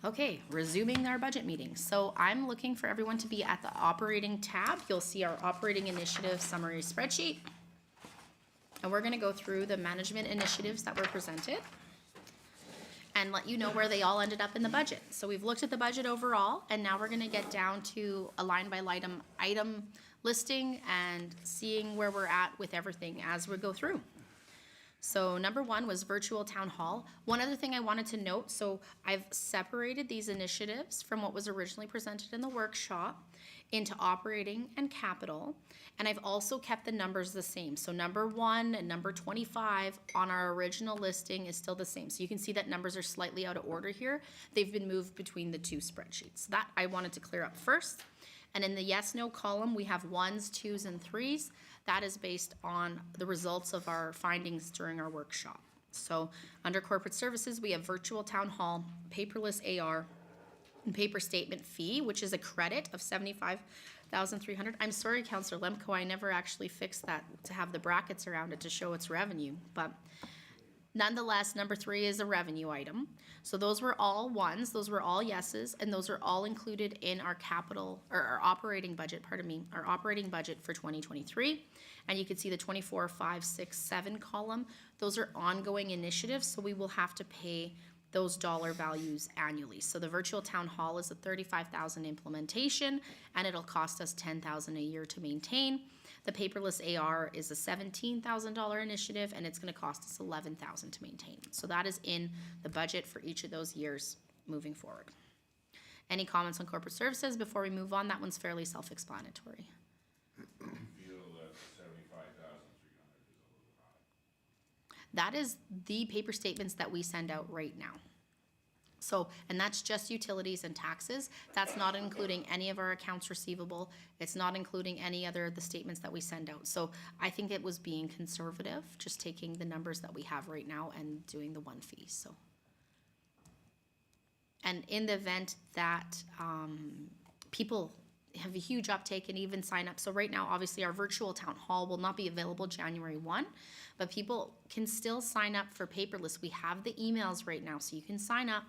Okay, resuming our budget meeting. So I'm looking for everyone to be at the operating tab. You'll see our operating initiative summary spreadsheet. And we're gonna go through the management initiatives that were presented and let you know where they all ended up in the budget. So we've looked at the budget overall, and now we're gonna get down to a line by line item listing and seeing where we're at with everything as we go through. So number one was virtual town hall. One other thing I wanted to note, so I've separated these initiatives from what was originally presented in the workshop into operating and capital. And I've also kept the numbers the same. So number 1 and number 25 on our original listing is still the same. So you can see that numbers are slightly out of order here. They've been moved between the two spreadsheets. That I wanted to clear up first. And in the yes, no column, we have 1s, 2s, and 3s. That is based on the results of our findings during our workshop. So under corporate services, we have virtual town hall, paperless AR, and paper statement fee, which is a credit of $75,300. I'm sorry, Councillor Lemko, I never actually fixed that to have the brackets around it to show its revenue, but nonetheless, number 3 is a revenue item. So those were all 1s, those were all yeses, and those are all included in our capital, or our operating budget, our operating budget for 2023. And you can see the 24, 5, 6, 7 column. Those are ongoing initiatives, so we will have to pay those dollar values annually. So the virtual town hall is a $35,000 implementation, and it'll cost us $10,000 a year to maintain. The paperless AR is a $17,000 initiative, and it's gonna cost us $11,000 to maintain. So that is in the budget for each of those years moving forward. Any comments on corporate services before we move on? That one's fairly self-explanatory. Feel that 75,300 is a little high. That is the paper statements that we send out right now. So, and that's just utilities and taxes. That's not including any of our accounts receivable. It's not including any other of the statements that we send out. So I think it was being conservative, just taking the numbers that we have right now and doing the one fee, so. And in the event that people have a huge uptake and even sign up. So right now, obviously, our virtual town hall will not be available January 1, but people can still sign up for paperless. We have the emails right now, so you can sign up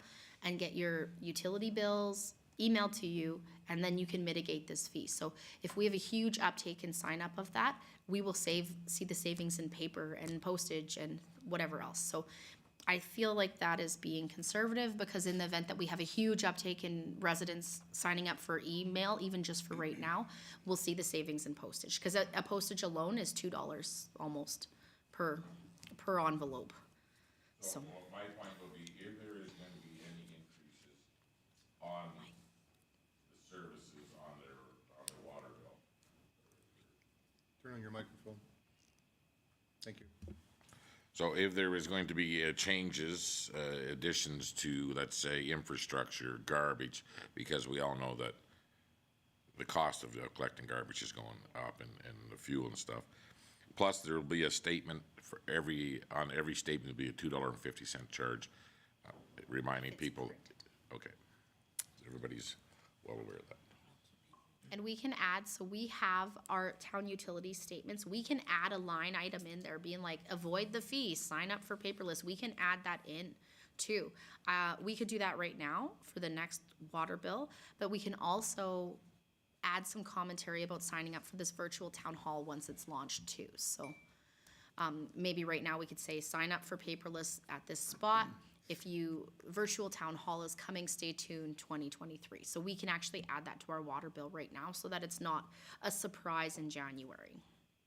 and get your utility bills emailed to you, and then you can mitigate this fee. So if we have a huge uptake and sign up of that, we will see the savings in paper and postage and whatever else. So I feel like that is being conservative, because in the event that we have a huge uptake in residents signing up for email, even just for right now, we'll see the savings in postage. Because a postage alone is $2 almost per envelope. So Well, my point will be, if there is gonna be any increases on the services on their water bill. Turn on your microphone. Thank you. So if there is going to be changes, additions to, let's say, infrastructure, garbage, because we all know that the cost of collecting garbage is going up and the fuel and stuff. Plus, there will be a statement for on every statement will be a $2.50 charge, reminding people, okay, everybody's well aware of that. and we can add, so we have our town utility statements, we can add a line item in there being like, avoid the fee, sign up for paperless, we can add that in too. We could do that right now for the next water bill, but we can also add some commentary about signing up for this virtual town hall once it's launched too, so. Maybe right now we could say, sign up for paperless at this spot. If virtual town hall is coming, stay tuned 2023. So we can actually add that to our water bill right now so that it's not a surprise in January.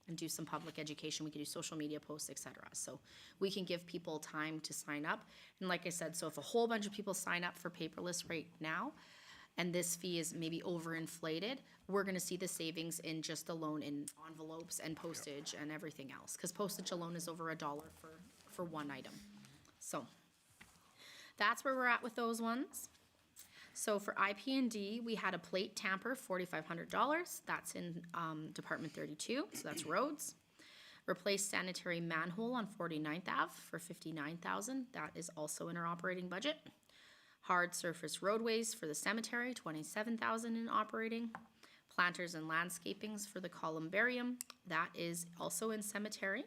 And do some public education, we can do social media posts, etc. So we can give people time to sign up. And like I said, so if a whole bunch of people sign up for paperless right now, and this fee is maybe overinflated, we're gonna see the savings in just alone in envelopes and postage and everything else. Because postage alone is over $1 for one item. So that's where we're at with those ones. So for IP&D, we had a plate tamper, $4,500. That's in Department 32, so that's roads. Replace sanitary manhole on 49th Ave for $59,000. That is also in our operating budget. Hard surface roadways for the cemetery, $27,000 in operating. Planters and landscapings for the columbarium, that is also in cemetery.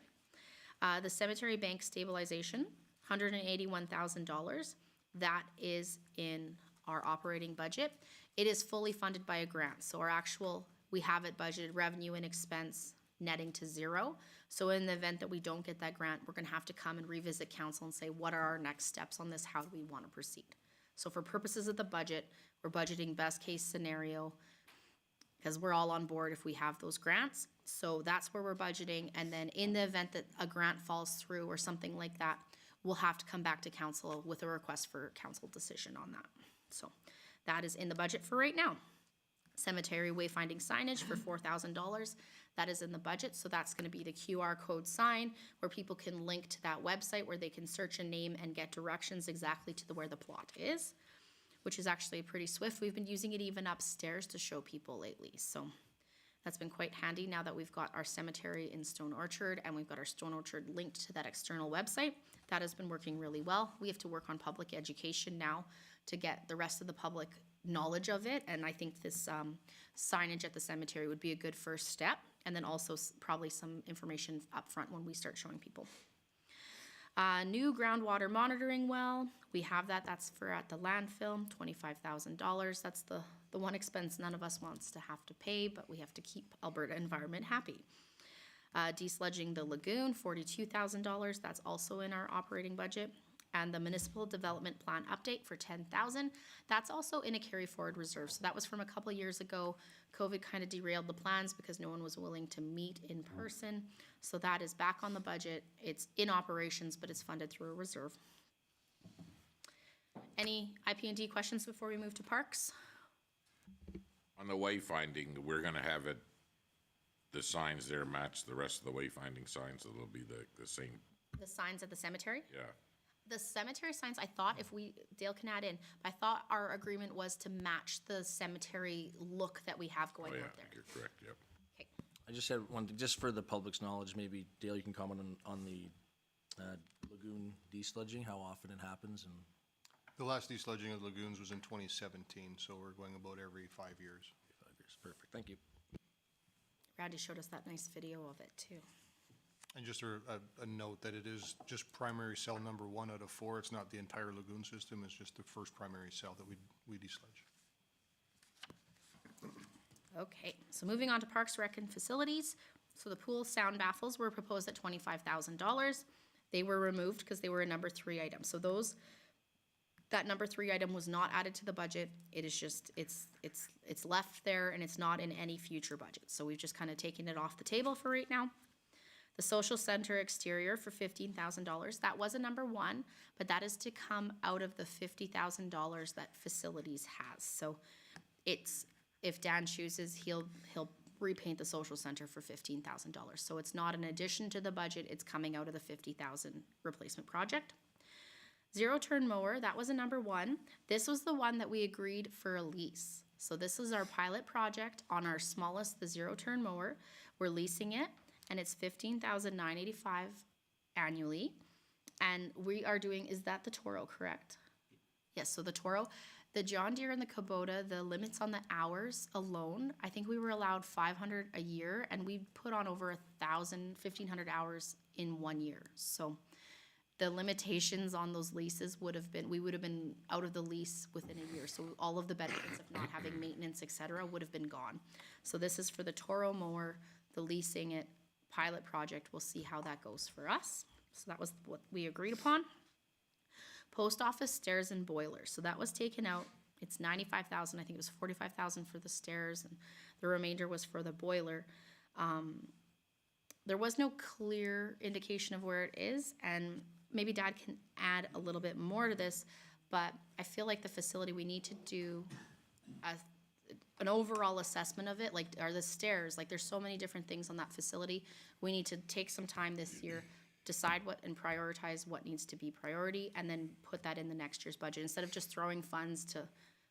The cemetery bank stabilization, $181,000. That is in our operating budget, it is fully funded by a grant. So we have it budgeted revenue and expense netting to zero. So in the event that we don't get that grant, we're gonna have to come and revisit council and say, what are our next steps on this? How do we wanna proceed? So for purposes of the budget, we're budgeting best case scenario, because we're all on board if we have those grants. So that's where we're budgeting. And then in the event that a grant falls through or something like that, we'll have to come back to council with a request for council decision on that. So that is in the budget for right now. Cemetery wayfinding signage for $4,000. That is in the budget. So that's gonna be the QR code sign where people can link to that website where they can search a name and get directions exactly to where the plot is, which is actually pretty swift. We've been using it even upstairs to show people lately. So that's been quite handy now that we've got our cemetery in Stone Orchard and we've got our Stone Orchard linked to that external website. That has been working really well. We have to work on public education now to get the rest of the public knowledge of it. And I think this signage at the cemetery would be a good first step. And then also probably some information up front when we start showing people. New groundwater monitoring well, we have that, that's for at the landfill, $25,000. That's the one expense none of us wants to have to pay, but we have to keep Alberta environment happy. Desludging the lagoon, $42,000, that's also in our operating budget. And the municipal development plan update for $10,000, that's also in a carry forward reserve. So that was from a couple years ago. COVID kind of derailed the plans because no one was willing to meet in person. So that is back on the budget. It's in operations, but it's funded through a reserve. Any IP&D questions before we move to parks? On the wayfinding, we're gonna have it, the signs there match the rest of the wayfinding signs, so it'll be the same, The signs at the cemetery? yeah. The cemetery signs, I thought Dale can add in, but I thought our agreement was to match the cemetery look that we have Oh, going yeah, out I there. think you're correct, yep. Okay. I just had one thing, just for the public's knowledge, maybe Dale, you can comment on the lagoon desludging, how often it happens, and The last desludging of lagoons was in 2017, so we're going about every 5 years. 5 years. Perfect, thank you. Randy showed us that nice video of it too. And just a note that it is just primary cell number 1 out of 4. It's not the entire lagoon system, it's just the first primary cell that we desludge. Okay, so moving on to Parks, Rec, and Facilities. So the pool sound baffles were proposed at $25,000. They were removed because they were a number 3 item. So that number 3 item was not added to the budget. It is just, it's left there and it's not in any future budget. So we've just kind of taken it off the table for right now. The social center exterior for $15,000. That was a number 1, but that is to come out of the $50,000 that facilities has. So it's, if Dan chooses, he'll repaint the social center for $15,000. So it's not an addition to the budget, it's coming out of the $50,000 replacement project. Zero turn mower, that was a number 1. This was the one that we agreed for a lease. So this is our pilot project on our smallest, the zero turn mower. We're leasing it and it's $15,985 annually. And we are doing, is that the Toro, correct? Yes, so the Toro. The John Deere and the Kubota, the limits on the hours alone, I think we were allowed 500 a year, and we put on over 1,500 hours in 1 year. So the limitations on those leases would have been, we would have been out of the lease within a year. So all of the benefits of not having maintenance, et cetera, would have been gone. So this is for the Toro mower, the leasing it pilot project. We'll see how that goes for us. So that was what we agreed upon. Post office stairs and boilers. So that was taken out. It's $95,000. I think it was $45,000 for the stairs, and the remainder was for the boiler. There was no clear indication of where it is, and maybe Dad can add a little bit more to this, but I feel like the facility, we need to do an overall assessment of it, like, are the stairs, like, there's so many different things on that facility. We need to take some time this year, decide what and prioritize what needs to be priority, and then put that in the next year's budget, instead of just throwing funds to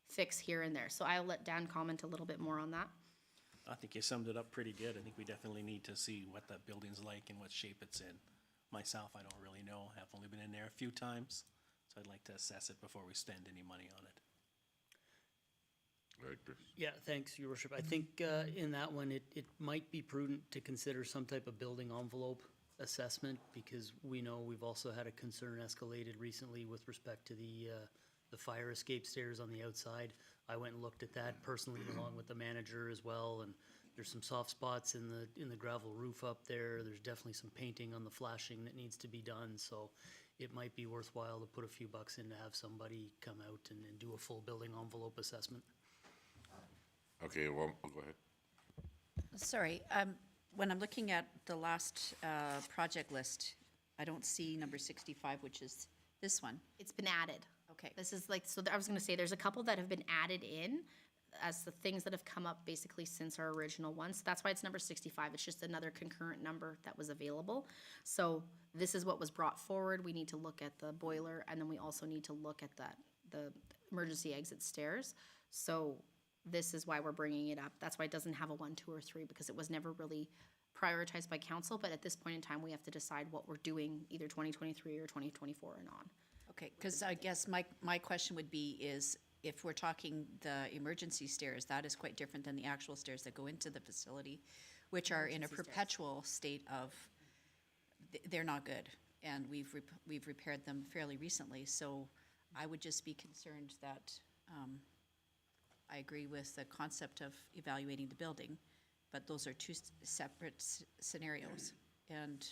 fix here and there. So I'll let Dan comment a little bit more on that. I think you summed it up pretty good. I think we definitely need to see what that building's like and what shape it's in. Myself, I don't really know. I've only been in there a few times, so I'd like to assess it before we spend any money on it. Right, Chris? Yeah, thanks, Your Worship. I think in that one, it might be prudent to consider some type of building envelope assessment, because we know we've also had a concern escalated recently with respect to the the fire escape stairs on the outside. I went and looked at that personally along with the manager as well, and there's some soft spots in the gravel roof up there. There's definitely some painting on the flashing that needs to be done, so it might be worthwhile to put a few bucks in to have somebody come out and do a full building envelope assessment. Okay, well, go ahead. Sorry, when I'm looking at the last project list, I don't see number 65, which is this one. It's been added. Okay. This is like, so I was gonna say, there's a couple that have been added in as the things that have come up basically since our original one. So that's why it's number 65. It's just another concurrent number that was available. So this is what was brought forward. We need to look at the boiler, and then we also need to look at the emergency exit stairs. So this is why we're bringing it up. That's why it doesn't have a 1, 2, or 3, because it was never really prioritized by council. But at this point in time, we have to decide what we're doing, either 2023 or 2024 and on. Okay, because I guess my question would be is, if we're talking the emergency stairs, that is quite different than the actual stairs that go into the facility, which are in a perpetual state of, they're not good. And we've repaired them fairly recently, so I would just be concerned that, I agree with the concept of evaluating the building, but those are two separate scenarios, and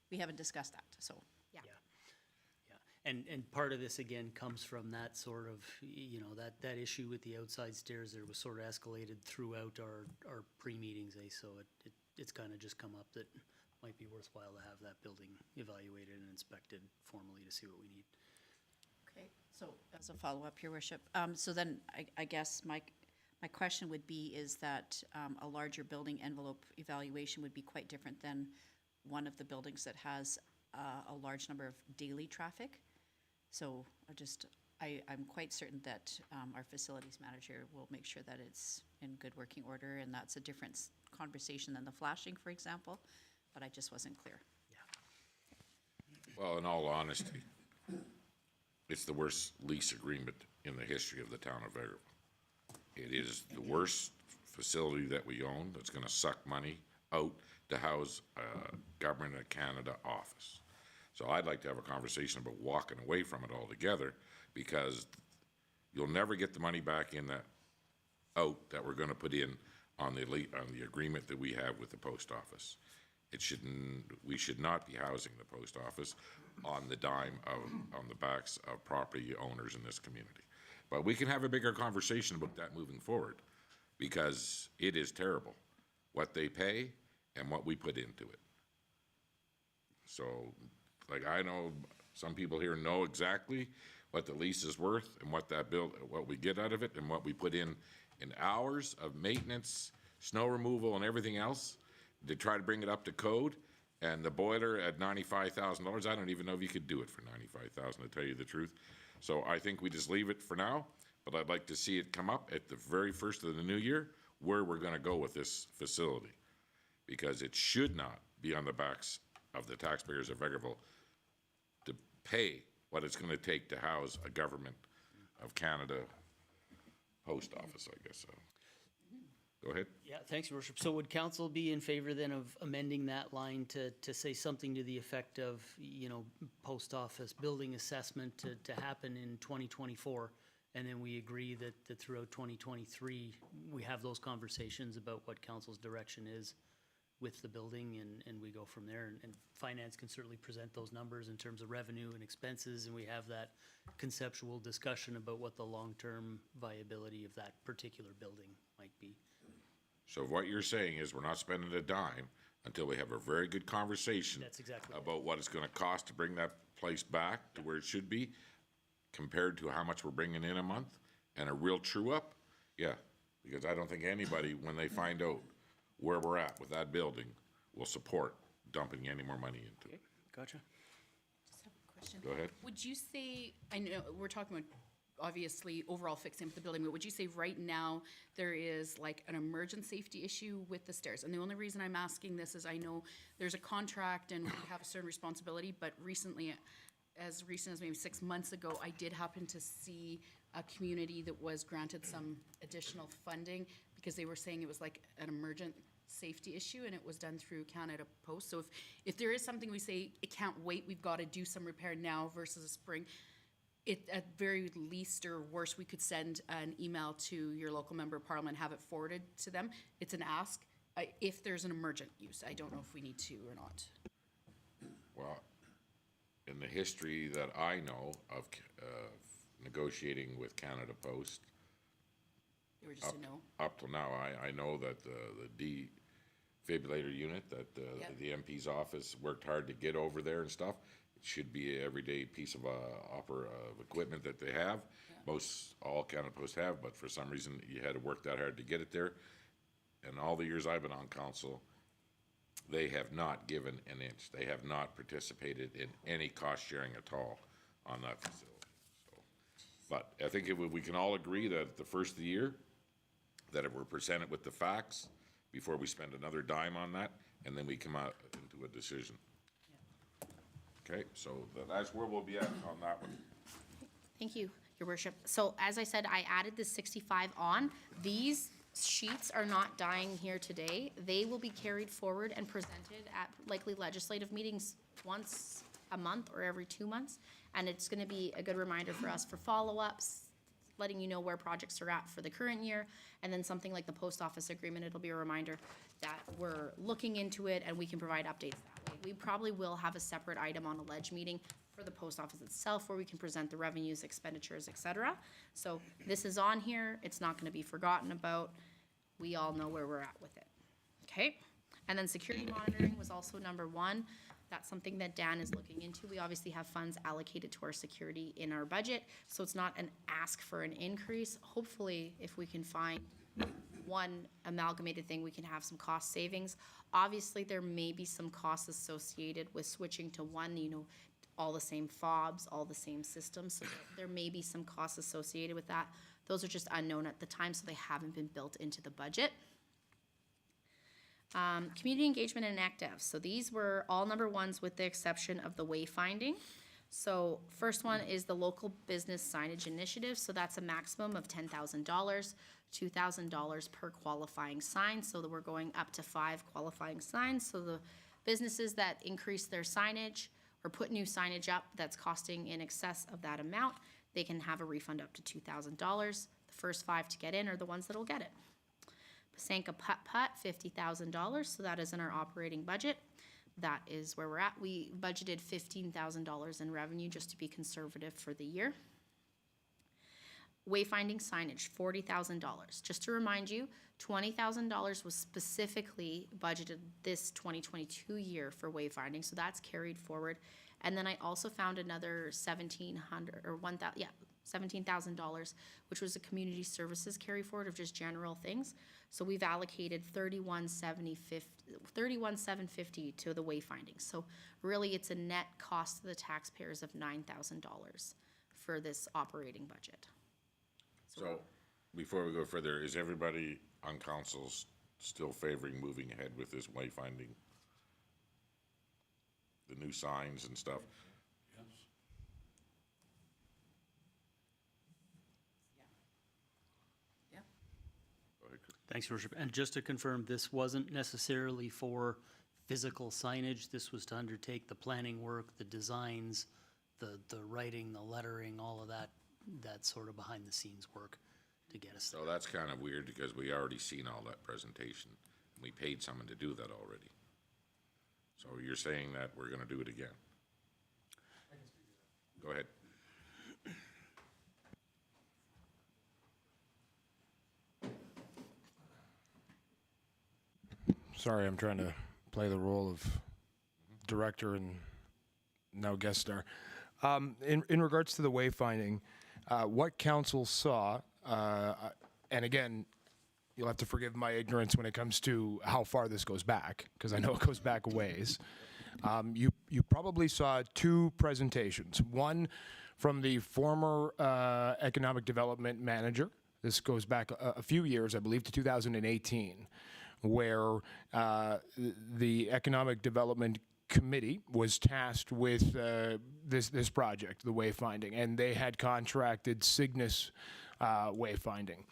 we haven't discussed that, so. Yeah. Yeah, and part of this again comes from that sort of, that issue with the outside stairs there was sort of escalated throughout our pre-meetings, so it's kind of just come up that might be worthwhile to have that building evaluated and inspected formally to see what we need. Okay, so as a follow-up, Your Worship, so then I guess my question would be is that a larger building envelope evaluation would be quite different than one of the buildings that has a large number of daily traffic. So I'm quite certain that our facilities manager will make sure that it's in good working order, and that's a different conversation than the flashing, for example, but I just wasn't clear. Well, in all honesty, it's the worst lease agreement in the history of the town of Vegreville. It is the worst facility that we own that's gonna suck money out to house a Government of Canada office. So I'd like to have a conversation about walking away from it altogether, because you'll never get the money back in out that we're gonna put in on the agreement that we have with the post office. We should not be housing the post office on the dime on the backs of property owners in this community. But we can have a bigger conversation about that moving forward, because it is terrible what they pay and what we put into it. So, like, I know some people here know exactly what the lease is worth and what what we get out of it and what we put in hours of maintenance, snow removal and everything else to try to bring it up to code. And the boiler at $95,000, I don't even know if you could do it for $95,000, to tell you the truth. So I think we just leave it for now, but I'd like to see it come up at the very first of the new year, where we're gonna go with this facility. Because it should not be on the backs of the taxpayers of Vegreville to pay what it's gonna take to house a Government of Canada post office, I guess so. Go ahead. Yeah, thanks, Your Worship. So would council be in favor then of amending that line to say something to the effect of, post office building assessment to happen in 2024? And then we agree that throughout 2023, we have those conversations about what council's direction is with the building, and we go from there. And finance can certainly present those numbers in terms of revenue and expenses, and we have that conceptual discussion about what the long-term viability of that particular building might be. So what you're saying is we're not spending a dime until we have a very good conversation. That's exactly right. About what it's gonna cost to bring that place back to where it should be, compared to how much we're bringing in a month, and a real true up. Yeah, because I don't think anybody, when they find out where we're at with that building, will support dumping any more money into it. Gotcha. Just have a question. Go ahead. Would you say, I know we're talking about obviously overall fixing up the building, but would you say right now there is like an emergent safety issue with the stairs? And the only reason I'm asking this is I know there's a contract and we have a certain responsibility, but recently, as recent as maybe 6 months ago, I did happen to see a community that was granted some additional funding because they were saying it was like an emergent safety issue, and it was done through Canada Post. So if there is something we say, it can't wait, we've got to do some repair now versus a spring, at very least or worst, we could send an email to your local member of parliament, have it forwarded to them. It's an ask, if there's an emergent use. I don't know if we need to or not. Well, in the history that I know of negotiating with Canada Post, They were just a no. up till now, I know that the defibrillator unit that Yep. the MP's office worked hard to get over there and stuff, it should be an everyday piece of equipment that they have. All Canada Post have, but for some reason, you had to work that hard to get it there. And all the years I've been on council, they have not given an inch. They have not participated in any cost sharing at all on that facility. So, but I think we can all agree that at the first of the year, that if we're presented with the facts before we spend another dime on that, and then we come out into a decision. Okay, so that's where we'll be at on that one. Thank you, Your Worship. So as I said, I added the 65 on. These sheets are not dying here today. They will be carried forward and presented at likely legislative meetings once a month or every 2 months. And it's gonna be a good reminder for us for follow-ups, letting you know where projects are at for the current year. And then something like the post office agreement, it'll be a reminder that we're looking into it and we can provide updates that way. We probably will have a separate item on a ledge meeting for the post office itself where we can present the revenues, expenditures, et cetera. So this is on here. It's not gonna be forgotten about. We all know where we're at with it. Okay? And then security monitoring was also number one. That's something that Dan is looking into. We obviously have funds allocated to our security in our budget, so it's not an ask for an increase. Hopefully, if we can find one amalgamated thing, we can have some cost savings. Obviously, there may be some costs associated with switching to one, all the same fobs, all the same systems, so there may be some costs associated with that. Those are just unknown at the time, so they haven't been built into the budget. Community engagement and active. So these were all number ones with the exception of the wayfinding. So first one is the local business signage initiative. So that's a maximum of $10,000, $2,000 per qualifying sign. So that we're going up to 5 qualifying signs. So the businesses that increase their signage or put new signage up that's costing in excess of that amount, they can have a refund up to $2,000. The first 5 to get in are the ones that'll get it. Pasanka Putt-Putt, $50,000, so that is in our operating budget. That is where we're at. We budgeted $15,000 in revenue just to be conservative for the year. Wayfinding signage, $40,000. Just to remind you, $20,000 was specifically budgeted this 2022 year for wayfinding, so that's carried forward. And then I also found another $17,000, which was a community services carry forward of just general things. So we've allocated $31,750 to the wayfinding. So really, it's a net cost to the taxpayers of $9,000 for this operating budget. So, before we go further, is everybody on council still favoring moving ahead with this wayfinding? The new signs and stuff? Thanks, Your Worship. And just to confirm, this wasn't necessarily for physical signage. This was to undertake the planning work, the designs, the writing, the lettering, all of that sort of behind the scenes work to get us there. So that's kind of weird because we already seen all that presentation. We paid someone to do that already. So you're saying that we're gonna do it again? Go ahead. Sorry, I'm trying to play the role of director and now guest star. In regards to the wayfinding, what council saw, and again, you'll have to forgive my ignorance when it comes to how far this goes back, because I know it goes back a ways. You probably saw 2 presentations. One from the former economic development manager. This goes back a few years, I believe, to 2018, where the Economic Development Committee was tasked with this project, the wayfinding, and they had contracted Cygnus wayfinding.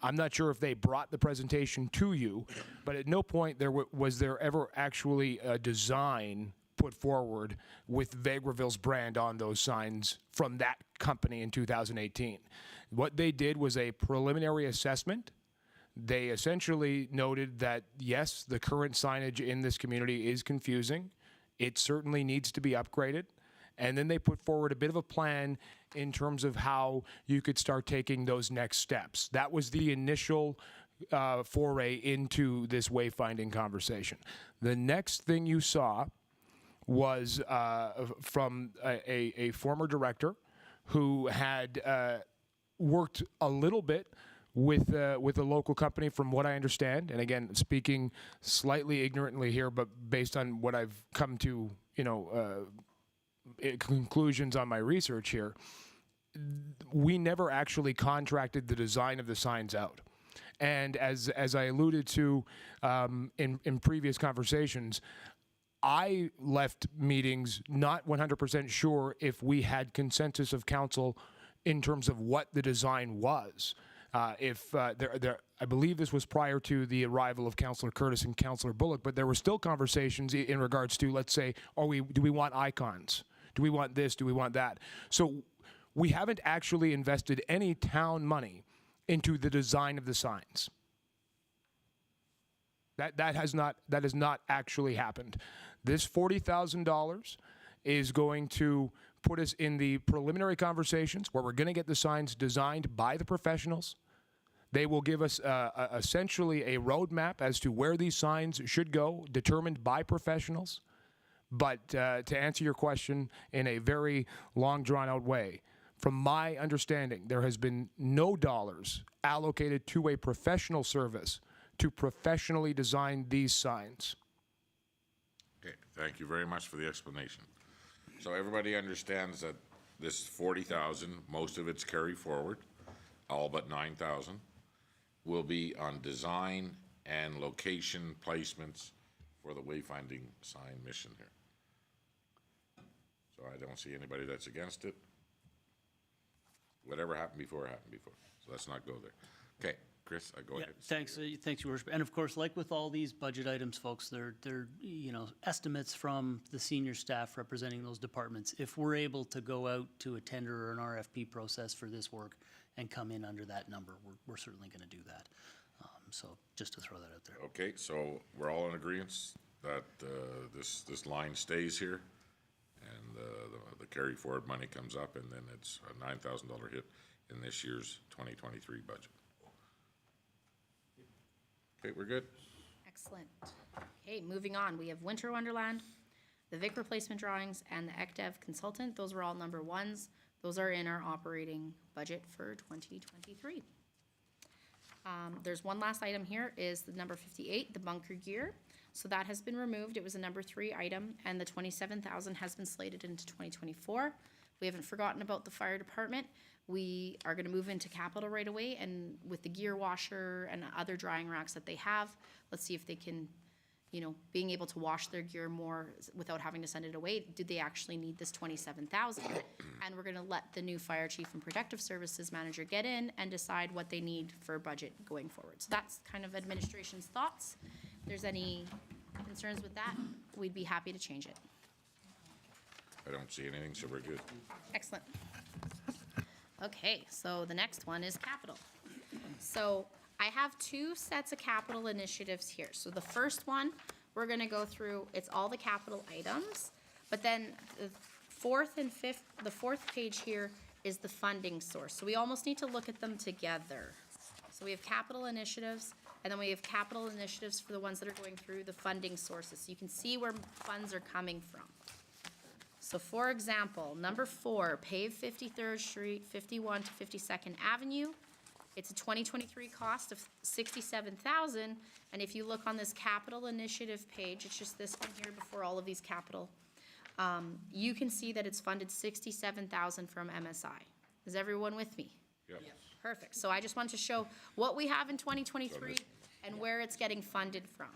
I'm not sure if they brought the presentation to you, but at no point was there ever actually a design put forward with Vegreville's brand on those signs from that company in 2018. What they did was a preliminary assessment. They essentially noted that, yes, the current signage in this community is confusing. It certainly needs to be upgraded. And then they put forward a bit of a plan in terms of how you could start taking those next steps. That was the initial foray into this wayfinding conversation. The next thing you saw was from a former director who had worked a little bit with a local company, from what I understand. And again, speaking slightly ignorantly here, but based on what I've come to, conclusions on my research here, we never actually contracted the design of the signs out. And as I alluded to in previous conversations, I left meetings not 100% sure if we had consensus of council in terms of what the design was. I believe this was prior to the arrival of Councillor Curtis and Councillor Bullock, but there were still conversations in regards to, let's say, do we want icons? Do we want this? Do we want that? So we haven't actually invested any town money into the design of the signs. That has not actually happened. This $40,000 is going to put us in the preliminary conversations where we're going to get the signs designed by the professionals. They will give us essentially a roadmap as to where these signs should go, determined by professionals. But to answer your question in a very long, drawn-out way, from my understanding, there has been no dollars allocated to a professional service to professionally design these signs. Okay, thank you very much for the explanation. So everybody understands that this 40,000, most of it's carry forward, all but 9,000, will be on design and location placements for the wayfinding sign mission here. So I don't see anybody that's against it. Whatever happened before, happened before. So let's not go there. Okay, Chris, go Yeah, ahead. thanks, Your Worship. And of course, like with all these budget items, folks, they're estimates from the senior staff representing those departments. If we're able to go out to a tender or an RFP process for this work and come in under that number, we're certainly going to do that. So just to throw that out there. Okay, so we're all in agreement that this line stays here, and the carry forward money comes up, and then it's a $9,000 hit in this year's 2023 budget. Okay, we're good? Excellent. Okay, moving on, we have Winter Wonderland, the Vic replacement drawings, and the ECDev consultant. Those were all number ones. Those are in our operating budget for 2023. There's one last item here, is the number 58, the bunker gear. So that has been removed. It was a number 3 item, and the 27,000 has been slated into 2024. We haven't forgotten about the fire department. We are gonna move into capital right away, and with the gear washer and other drying racks that they have, let's see if they can, being able to wash their gear more without having to send it away, do they actually need this 27,000? And we're gonna let the new fire chief and protective services manager get in and decide what they need for budget going forward. So that's kind of administration's thoughts. If there's any concerns with that, we'd be happy to change it. I don't see anything, so we're good. Excellent. Okay, so the next one is capital. So I have 2 sets of capital initiatives here. So the first one, we're gonna go through, it's all the capital items, but then the fourth page here is the funding source. So we almost need to look at them together. So we have capital initiatives, and then we have capital initiatives for the ones that are going through the funding sources. So you can see where funds are coming from. So for example, number 4, pave 53rd Street, 51 to 52nd Avenue. It's a 2023 cost of $67,000, and if you look on this capital initiative page, it's just this one here before all of these capital, you can see that it's funded $67,000 from MSI. Is everyone with me? Yep. Perfect. So I just want to show what we have in 2023 and where it's getting funded from.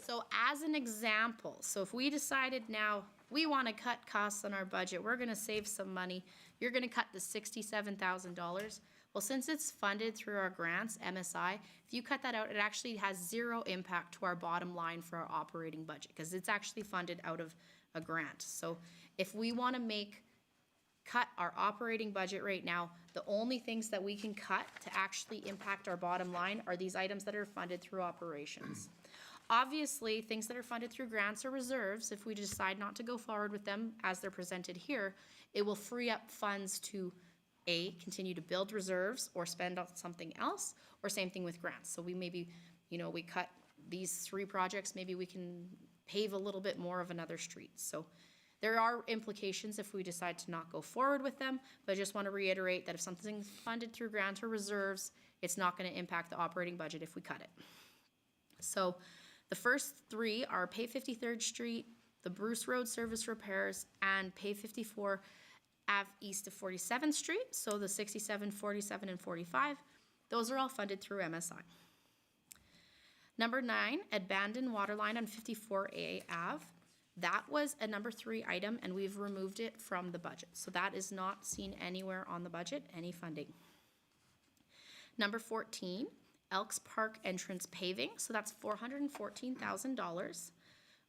So as an example, so if we decided now we want to cut costs on our budget, we're going to save some money, you're going to cut the $67,000. Well, since it's funded through our grants, MSI, if you cut that out, it actually has zero impact to our bottom line for our operating budget, because it's actually funded out of a grant. So if we want to cut our operating budget right now, the only things that we can cut to actually impact our bottom line are these items that are funded through operations. Obviously, things that are funded through grants or reserves, if we decide not to go forward with them as they're presented here, it will free up funds to continue to build reserves or spend on something else, or same thing with grants. So we maybe, we cut these 3 projects, maybe we can pave a little bit more of another street. So there are implications if we decide to not go forward with them, but I just want to reiterate that if something's funded through grants or reserves, it's not going to impact the operating budget if we cut it. So the first 3 are Pay 53rd Street, the Bruce Road Service Repairs, and Pay 54 Ave east of 47th Street, so the 67, 47, and 45. Those are all funded through MSI. Number 9, abandoned water line on 54A Ave. That was a number 3 item, and we've removed it from the budget. So that is not seen anywhere on the budget, any funding. Number 14, Elks Park entrance paving. So that's $414,000.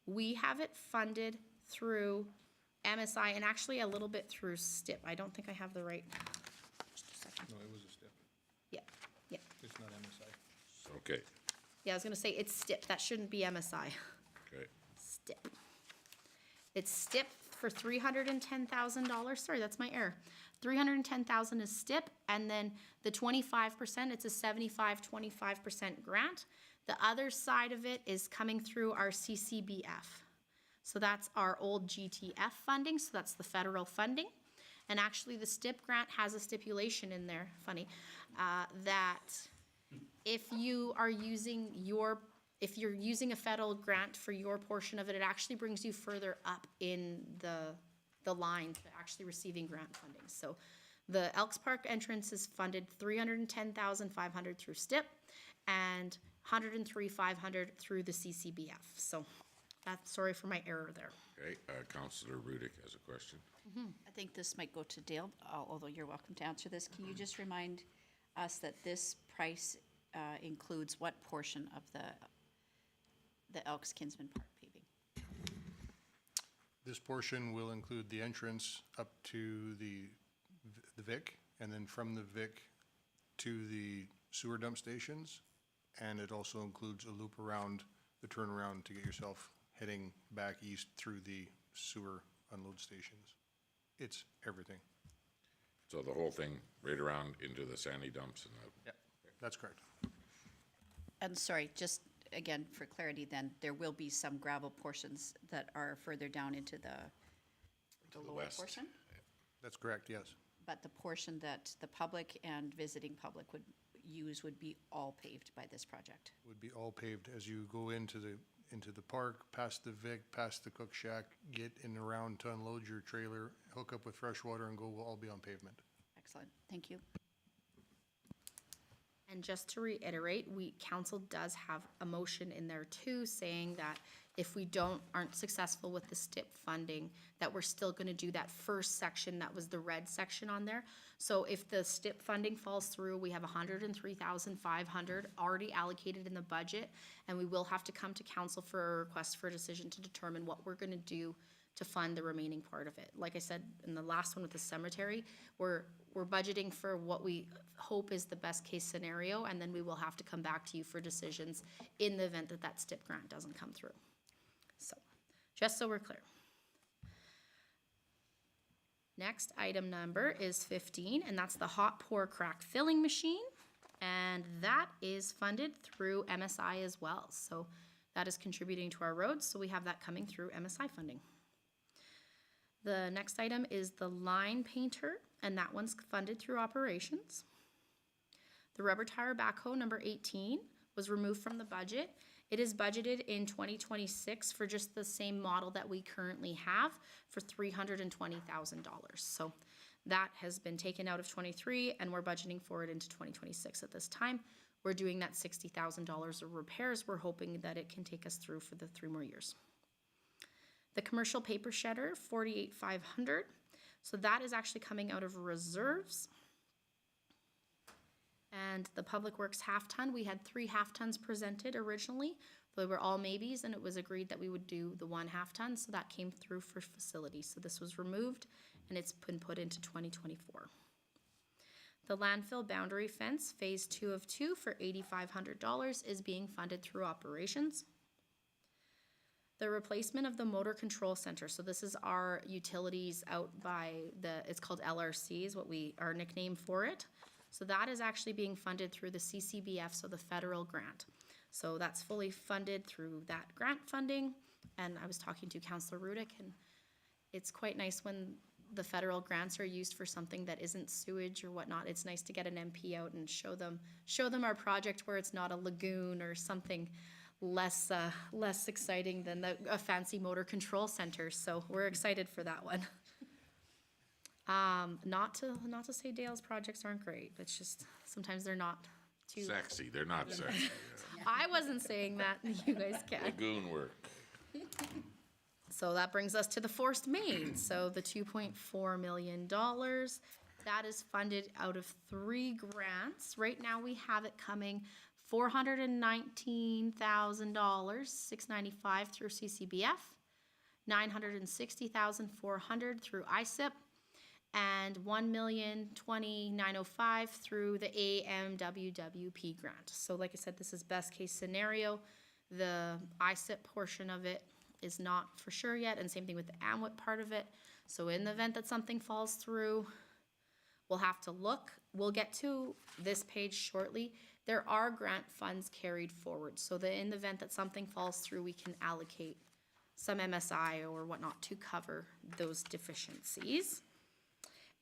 We have it funded through MSI and actually a little bit through STIP. I don't think I have the right. Just a second. No, it was a step. Yeah, yeah. It's not MSI. Okay, Yeah, I was gonna say it's STIP. That shouldn't be MSI. okay. STIP. It's STIP for $310,000. Sorry, that's my error. $310,000 is STIP, and then the 25%, it's a 75-25% grant. The other side of it is coming through our CCBF. So that's our old GTF funding, so that's the federal funding. And actually the STIP grant has a stipulation in there, funny, that if you're using a federal grant for your portion of it, it actually brings you further up in the line to actually receiving grant funding. So the Elks Park entrance is funded $310,500 through STIP and $103,500 through the CCBF. So sorry for my error there. Okay, Councillor Rudick has a question. I think this might go to Dale, although you're welcome to answer this. Can you just remind us that this price includes what portion of the Elks Kinsman Park paving? This portion will include the entrance up to the Vic, and then from the Vic to the sewer dump stations. And it also includes a loop around the turnaround to get yourself heading back east through the sewer unload stations. It's everything. So the whole thing right around into the sandy dumps and the. Yeah, that's correct. And sorry, just again, for clarity then, there will be some gravel portions that are further down into the the lower west. portion? That's correct, yes. But the portion that the public and visiting public would use would be all paved by this project? Would be all paved as you go into the park, past the Vic, past the cook shack, get in and around to unload your trailer, hook up with fresh water and go, will all be on pavement. Excellent, thank you. And just to reiterate, council does have a motion in there too, saying that if we aren't successful with the STIP funding, that we're still gonna do that first section, that was the red section on there. So if the STIP funding falls through, we have $103,500 already allocated in the budget, and we will have to come to council for a request for a decision to determine what we're gonna do to fund the remaining part of it. Like I said, in the last one with the cemetery, we're budgeting for what we hope is the best case scenario, and then we will have to come back to you for decisions in the event that that STIP grant doesn't come through. So, just so we're clear. Next item number is 15, and that's the hot pour crack filling machine, and that is funded through MSI as well. So that is contributing to our roads, so we have that coming through MSI funding. The next item is the line painter, and that one's funded through operations. The rubber tire backhoe number 18 was removed from the budget. It is budgeted in 2026 for just the same model that we currently have for $320,000. So that has been taken out of 23, and we're budgeting for it into 2026 at this time. We're doing that $60,000 of repairs. We're hoping that it can take us through for the 3 more years. The commercial paper shredder, $48,500. So that is actually coming out of reserves. And the Public Works half-ton, we had 3 half-tons presented originally. They were all maybes, and it was agreed that we would do the 1 half-ton, so that came through for facilities. So this was removed, and it's been put into 2024. The landfill boundary fence, phase 2 of 2 for $8,500 is being funded through operations. The replacement of the motor control center, so this is our utilities out by it's called LRC is what our nickname for it. So that is actually being funded through the CCBF, so the federal grant. So that's fully funded through that grant funding. And I was talking to Councillor Rudick, and it's quite nice when the federal grants are used for something that isn't sewage or whatnot. It's nice to get an MP out and show them our project where it's not a lagoon or something less exciting than a fancy motor control center. So we're excited for that one. Not to say Dale's projects aren't great. It's just sometimes they're not too Sexy, they're not sexy. I wasn't saying that. You guys can. Lagoon work. So that brings us to the forced main. So the $2.4 million, that is funded out of 3 grants. Right now we have it coming $419,000, $695 through CCBF, $960,400 through ISIP, and $1,020,905 through the AMWWP grant. So like I said, this is best case scenario. The ISIP portion of it is not for sure yet, and same thing with the AMWIP part of it. So in the event that something falls through, we'll have to look. We'll get to this page shortly. There are grant funds carried forward, so that in the event that something falls through, we can allocate some MSI or whatnot to cover those deficiencies.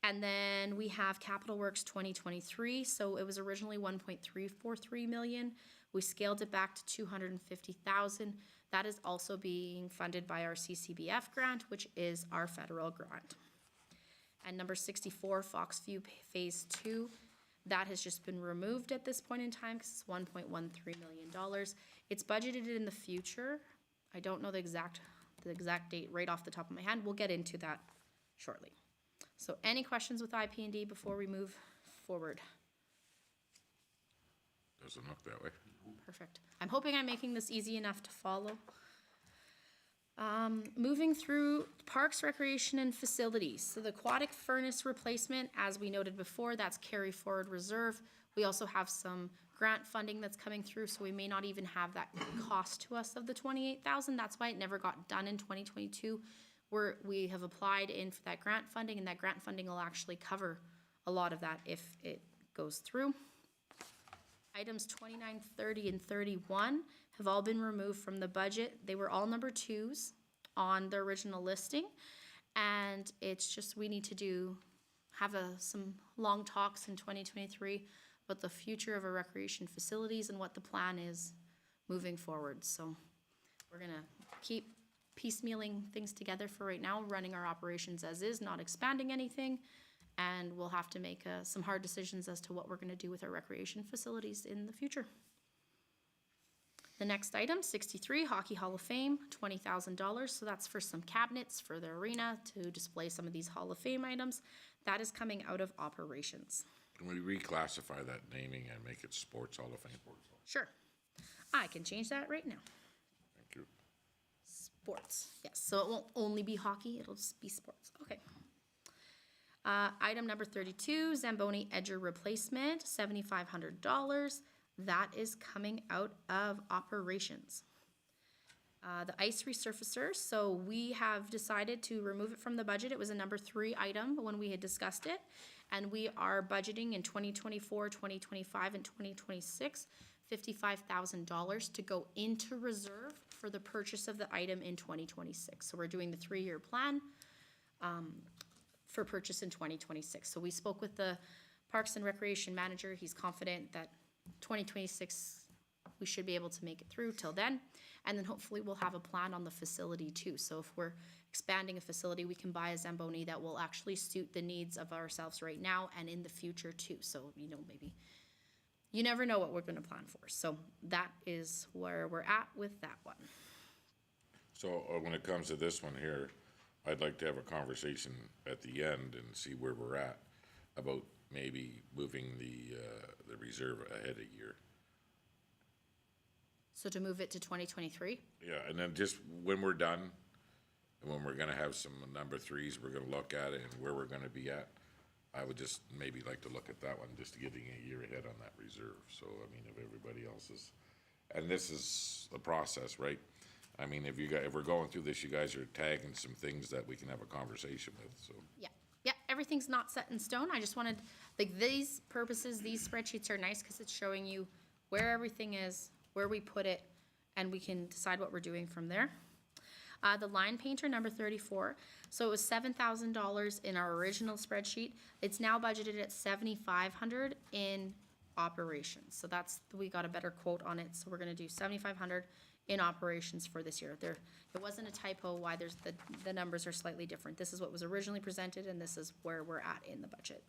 And then we have Capital Works 2023, so it was originally 1.343 million. We scaled it back to 250,000. That is also being funded by our CCBF grant, which is our federal grant. And number 64, Foxview Phase 2, that has just been removed at this point in time because it's $1.13 million. It's budgeted in the future. I don't know the exact date right off the top of my head. We'll get into that shortly. So any questions with IP&D before we move forward? Doesn't look that way. Perfect. I'm hoping I'm making this easy enough to follow. Moving through parks, recreation, and facilities. So the aquatic furnace replacement, as we noted before, that's carry forward reserve. We also have some grant funding that's coming through, so we may not even have that cost to us of the $28,000. That's why it never got done in 2022. We have applied in for that grant funding, and that grant funding will actually cover a lot of that if it goes through. Items 29, 30, and 31 have all been removed from the budget. They were all number 2s on the original listing, and it's just we need to have some long talks in 2023 about the future of our recreation facilities and what the plan is moving forward. So we're gonna keep piecemealing things together for right now, running our operations as is, not expanding anything, and we'll have to make some hard decisions as to what we're gonna do with our recreation facilities in the future. The next item, 63, Hockey Hall of Fame, $20,000. So that's for some cabinets for the arena to display some of these Hall of Fame items. That is coming out of operations. Can we reclassify that naming and make it Sports Hall of Fame? Sure. I can change that right now. Thank you. Sports, yes. So it won't only be hockey, it'll just be sports. Okay. Item number 32, Zamboni Edger replacement, $7,500. That is coming out of operations. The ice resurfacer, so we have decided to remove it from the budget. It was a number 3 item when we had discussed it. And we are budgeting in 2024, 2025, and 2026, $55,000 to go into reserve for the purchase of the item in 2026. So we're doing the 3-year plan for purchase in 2026. So we spoke with the Parks and Recreation Manager. He's confident that 2026, we should be able to make it through till then. And then hopefully we'll have a plan on the facility too. So if we're expanding a facility, we can buy a Zamboni that will actually suit the needs of ourselves right now and in the future too. So, maybe you never know what we're going to plan for. So that is where we're at with that one. So when it comes to this one here, I'd like to have a conversation at the end and see where we're at. about maybe moving the reserve ahead a year. So to move it to 2023? Yeah, and then just when we're done, and when we're gonna have some number threes, we're gonna look at it and where we're gonna be at. I would just maybe like to look at that one, just getting a year ahead on that reserve. So, I mean, if everybody else is, and this is the process, right? I mean, if we're going through this, you guys are tagging some things that we can have a conversation with, so. Yeah, yeah, everything's not set in stone. I just wanted, like, these purposes, these spreadsheets are nice because it's showing you where everything is, where we put it, and we can decide what we're doing from there. The line painter, number 34. So it was $7,000 in our original spreadsheet. It's now budgeted at $7,500 in operations. So we got a better quote on it. So we're gonna do $7,500 in operations for this year. It wasn't a typo why the numbers are slightly different. This is what was originally presented and this is where we're at in the budget.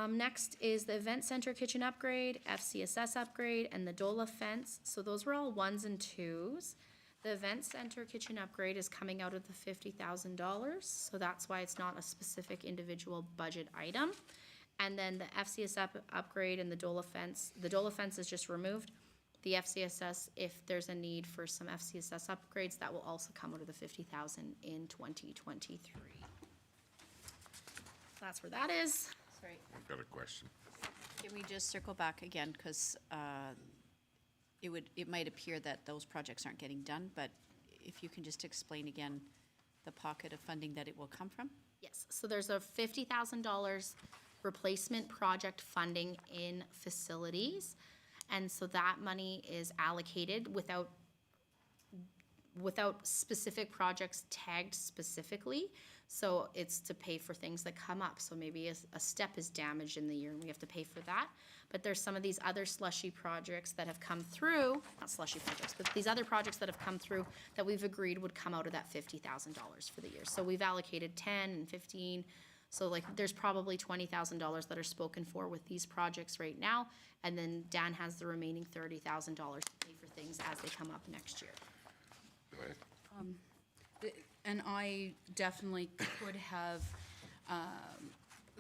Next is the event center kitchen upgrade, FCSS upgrade, and the DOLA fence. So those were all 1s and 2s. The event center kitchen upgrade is coming out of the $50,000, so that's why it's not a specific individual budget item. And then the FCSS upgrade and the DOLA fence is just removed. The FCSS, if there's a need for some FCSS upgrades, that will also come out of the $50,000 in 2023. That's where that is. Sorry, I've got a question. can we just circle back again, because it might appear that those projects aren't getting done, but if you can just explain again the pocket of funding that it will come from? Yes, so there's a $50,000 replacement project funding in facilities. And so that money is allocated without specific projects tagged specifically. So it's to pay for things that come up. So maybe a step is damaged in the year and we have to pay for that. But there's some of these other slushy projects that have come through, not slushy projects, but these other projects that have come through that we've agreed would come out of that $50,000 for the year. So we've allocated 10 and 15. So like there's probably $20,000 that are spoken for with these projects right now. And then Dan has the remaining $30,000 to pay for things as they come up next year. Go ahead. And I definitely could have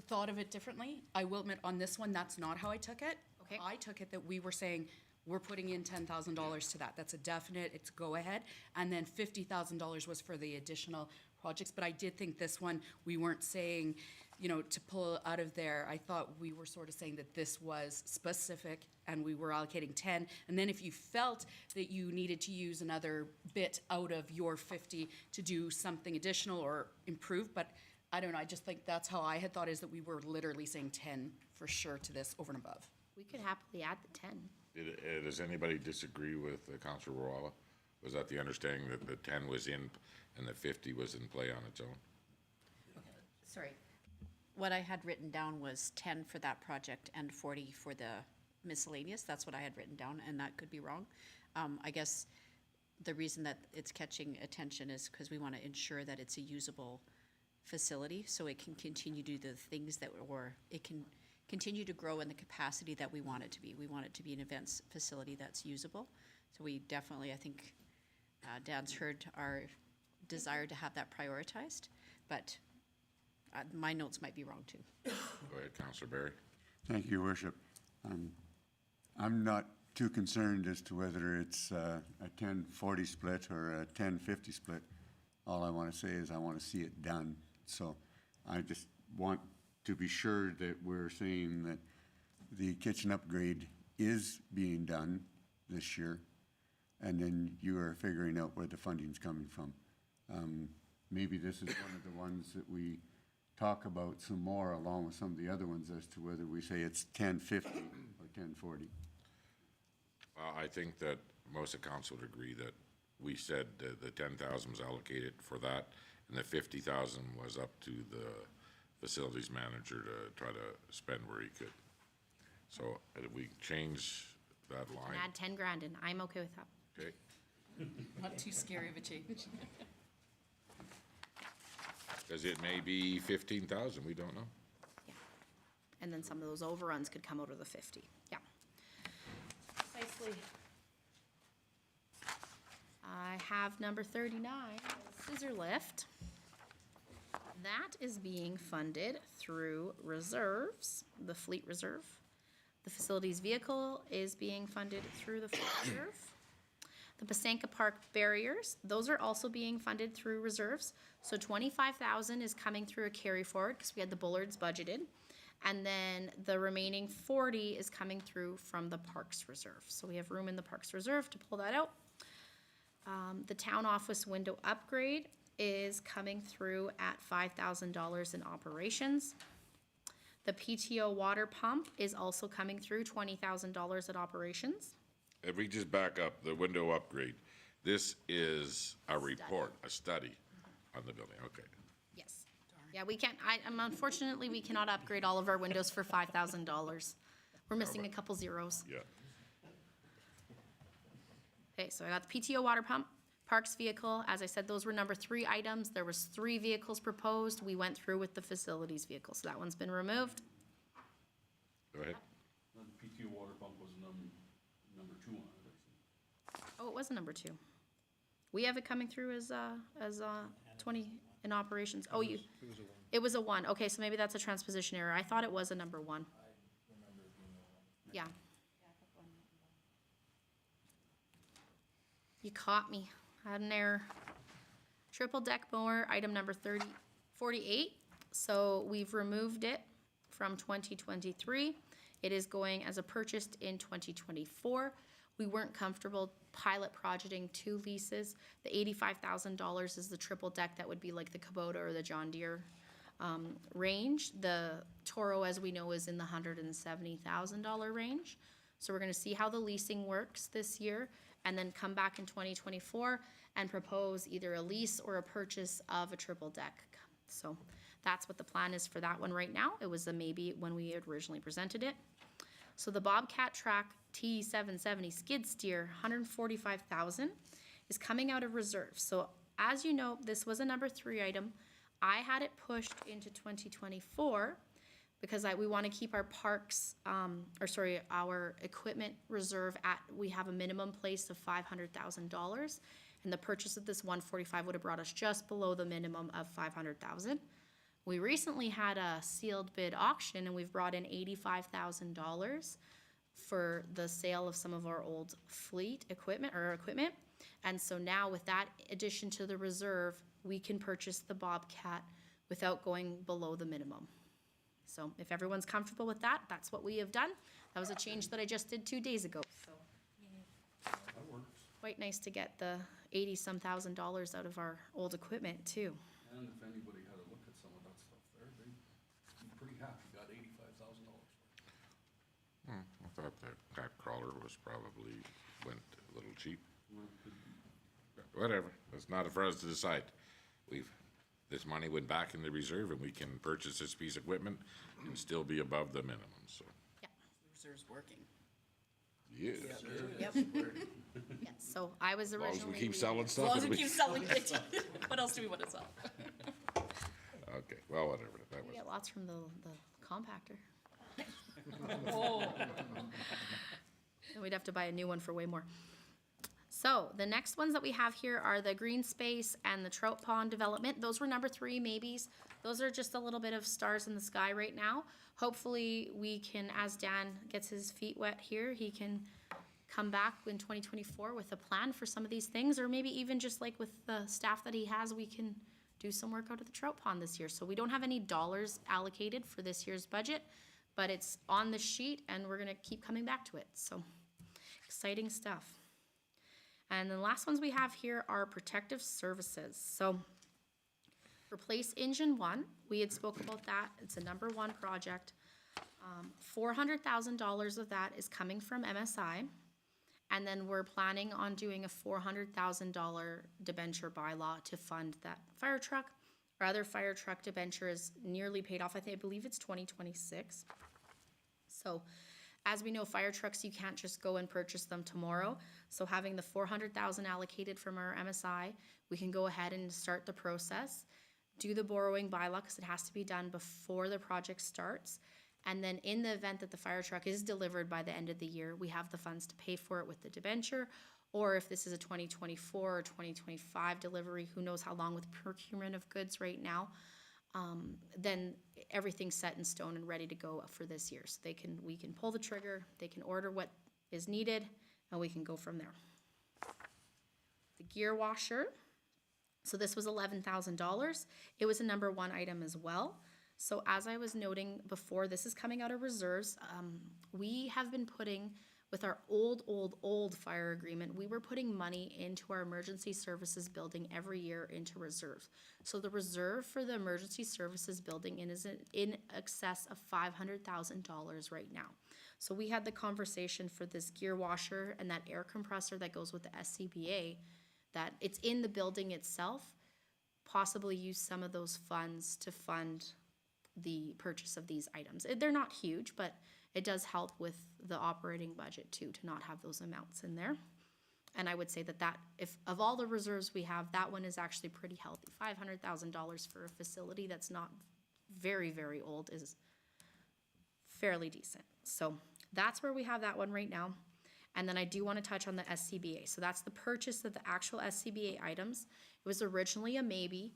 thought of it differently. I will admit, on this one, that's not how I took it. Okay. I took it that we were saying, we're putting in $10,000 to that. That's a definite, it's go ahead. And then $50,000 was for the additional projects. But I did think this one, we weren't saying, you know, to pull out of there. I thought we were sort of saying that this was specific and we were allocating 10. And then if you felt that you needed to use another bit out of your 50 to do something additional or improve, but I don't know, I just think that's how I had thought, is that we were literally saying 10 for sure to this over and above. We could happily add the 10. Does anybody disagree with Councilor Roala? Was that the understanding that the 10 was in and the 50 was in play on its own? Sorry. What I had written down was 10 for that project and 40 for the miscellaneous. That's what I had written down, and that could be wrong. I guess the reason that it's catching attention is because we want to ensure that it's a usable facility, so it can continue to do the things that, or it can continue to grow in the capacity that we want it to be. We want it to be an events facility that's usable. So we definitely, I think, Dan's heard our desire to have that prioritized, but my notes might be wrong too. Go ahead, Councilor Barry. Thank you, Your Worship. I'm not too concerned as to whether it's a 10-40 split or a 10-50 split. All I want to say is I want to see it done. So I just want to be sure that we're saying that the kitchen upgrade is being done this year, and then you are figuring out where the funding's coming from. Maybe this is one of the ones that we talk about some more along with some of the other ones as to whether we say it's 10-50 or 10-40. I think that most of council would agree that we said the 10,000 was allocated for that, and the 50,000 was up to the facilities manager to try to spend where he could. So if we change that line, And add 10 grand in. I'm okay with that. okay? Not too scary of a change. Because it may be 15,000, we don't know. Yeah. And then some of those overruns could come out of the 50. Yeah. Precisely. I have number 39, scissor lift. That is being funded through reserves, the fleet reserve. The facilities vehicle is being funded through the fleet reserve. The Pasanka Park barriers, those are also being funded through reserves. So 25,000 is coming through a carry forward because we had the bullards budgeted. And then the remaining 40 is coming through from the Parks Reserve. So we have room in the Parks Reserve to pull that out. The town office window upgrade is coming through at $5,000 in operations. The PTO water pump is also coming through $20,000 at operations. If we just back up, the window upgrade, this is a report, a study on the building, okay. Yes. Yeah, we can't, unfortunately, we cannot upgrade all of our windows for $5,000. We're missing a couple zeros. Yeah, Okay, so I got the PTO water pump, parks vehicle, as I said, those were number 3 items. There was 3 vehicles proposed. We went through with the facilities vehicle, so that one's been removed. go ahead. The PTO water pump was number 2 on it, I see. Oh, it was a number 2. We have it coming through as 20 in operations. Oh, you, it was a 1. Okay, so maybe that's a transposition error. I thought it was a number 1. Yeah. You caught me. I had an error. Triple deck mower, item number 48. So we've removed it from 2023. It is going as a purchased in 2024. We weren't comfortable pilot projecting 2 leases. The $85,000 is the triple deck that would be like the Kubota or the John Deere range. The Toro, as we know, is in the $170,000 range. So we're gonna see how the leasing works this year and then come back in 2024 and propose either a lease or a purchase of a triple deck. So that's what the plan is for that one right now. It was a maybe when we had originally presented it. So the Bobcat Track T770 skid steer, $145,000, is coming out of reserve. So as you know, this was a number 3 item. I had it pushed into 2024 because we want to keep our parks, our equipment reserve at, we have a minimum place of $500,000. And the purchase of this 145 would have brought us just below the minimum of 500,000. We recently had a sealed bid auction and we've brought in $85,000 for the sale of some of our old fleet equipment. And so now with that addition to the reserve, we can purchase the Bobcat without going below the minimum. So if everyone's comfortable with that, that's what we have done. That was a change that I just did 2 days ago, so. That works. Quite nice to get the $80-some thousand out of our old equipment too. And if anybody had a look at some of that stuff there, they'd be pretty happy, got $85,000 for it. I thought that crawler was probably went a little cheap. Well, it could be. Whatever, it's not for us to decide. This money went back in the reserve and we can purchase this piece of equipment and still be above the minimum, so. Yeah. Reserve's working. Yes. Yep. Yeah, so I was As long as originally. we keep selling As stuff. long as and we keep selling it. What else do we want to sell? Okay, well, whatever, that We was, get lots from the compactor. Oh. Then we'd have to buy a new one for way more. So the next ones that we have here are the green space and the trout pond development. Those were number 3 maybes. Those are just a little bit of stars in the sky right now. Hopefully we can, as Dan gets his feet wet here, he can come back in 2024 with a plan for some of these things, or maybe even just like with the staff that he has, we can do some work out of the trout pond this year. So we don't have any dollars allocated for this year's budget, but it's on the sheet and we're gonna keep coming back to it. So exciting stuff. And the last ones we have here are protective services. So replace engine 1, we had spoke about that. It's a number 1 project. $400,000 of that is coming from MSI. And then we're planning on doing a $400,000 debenture bylaw to fund that fire truck. Our other fire truck debenture is nearly paid off. I believe it's 2026. So as we know, fire trucks, you can't just go and purchase them tomorrow. So having the $400,000 allocated from our MSI, we can go ahead and start the process, do the borrowing bylaw, because it has to be done before the project starts. And then in the event that the fire truck is delivered by the end of the year, we have the funds to pay for it with the debenture. Or if this is a 2024 or 2025 delivery, who knows how long with procurement of goods right now. then everything's set in stone and ready to go for this year. So we can pull the trigger, they can order what is needed, and we can go from there. The gear washer, so this was $11,000. It was a number one item as well. So as I was noting before, this is coming out of reserves. We have been putting, with our old fire agreement, we were putting money into our emergency services building every year into reserves. So the reserve for the emergency services building is in excess of $500,000 right now. So we had the conversation for this gear washer and that air compressor that goes with the SCBA, that it's in the building itself, possibly use some of those funds to fund the purchase of these items. They're not huge, but it does help with the operating budget too, to not have those amounts in there. And I would say that if of all the reserves we have, that one is actually pretty healthy. $500,000 for a facility that's not very, very old is fairly decent. So that's where we have that one right now. And then I do want to touch on the SCBA. So that's the purchase of the actual SCBA items. It was originally a maybe.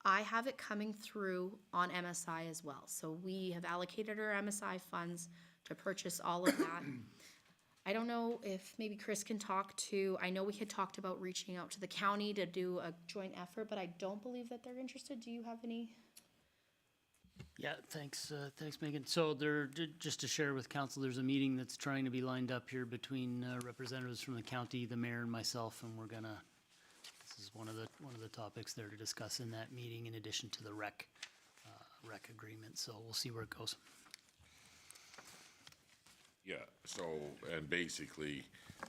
I have it coming through on MSI as well. So we have allocated our MSI funds to purchase all of that. I don't know if maybe Chris can talk to, I know we had talked about reaching out to the county to do a joint effort, but I don't believe that they're interested. Do you have any? Yeah, thanks, Megan. So just to share with council, there's a meeting that's trying to be lined up here between representatives from the county, the mayor, and myself, and this is one of the topics there to discuss in that meeting, in addition to the rec agreement. So we'll see where it goes. Yeah, so, and basically,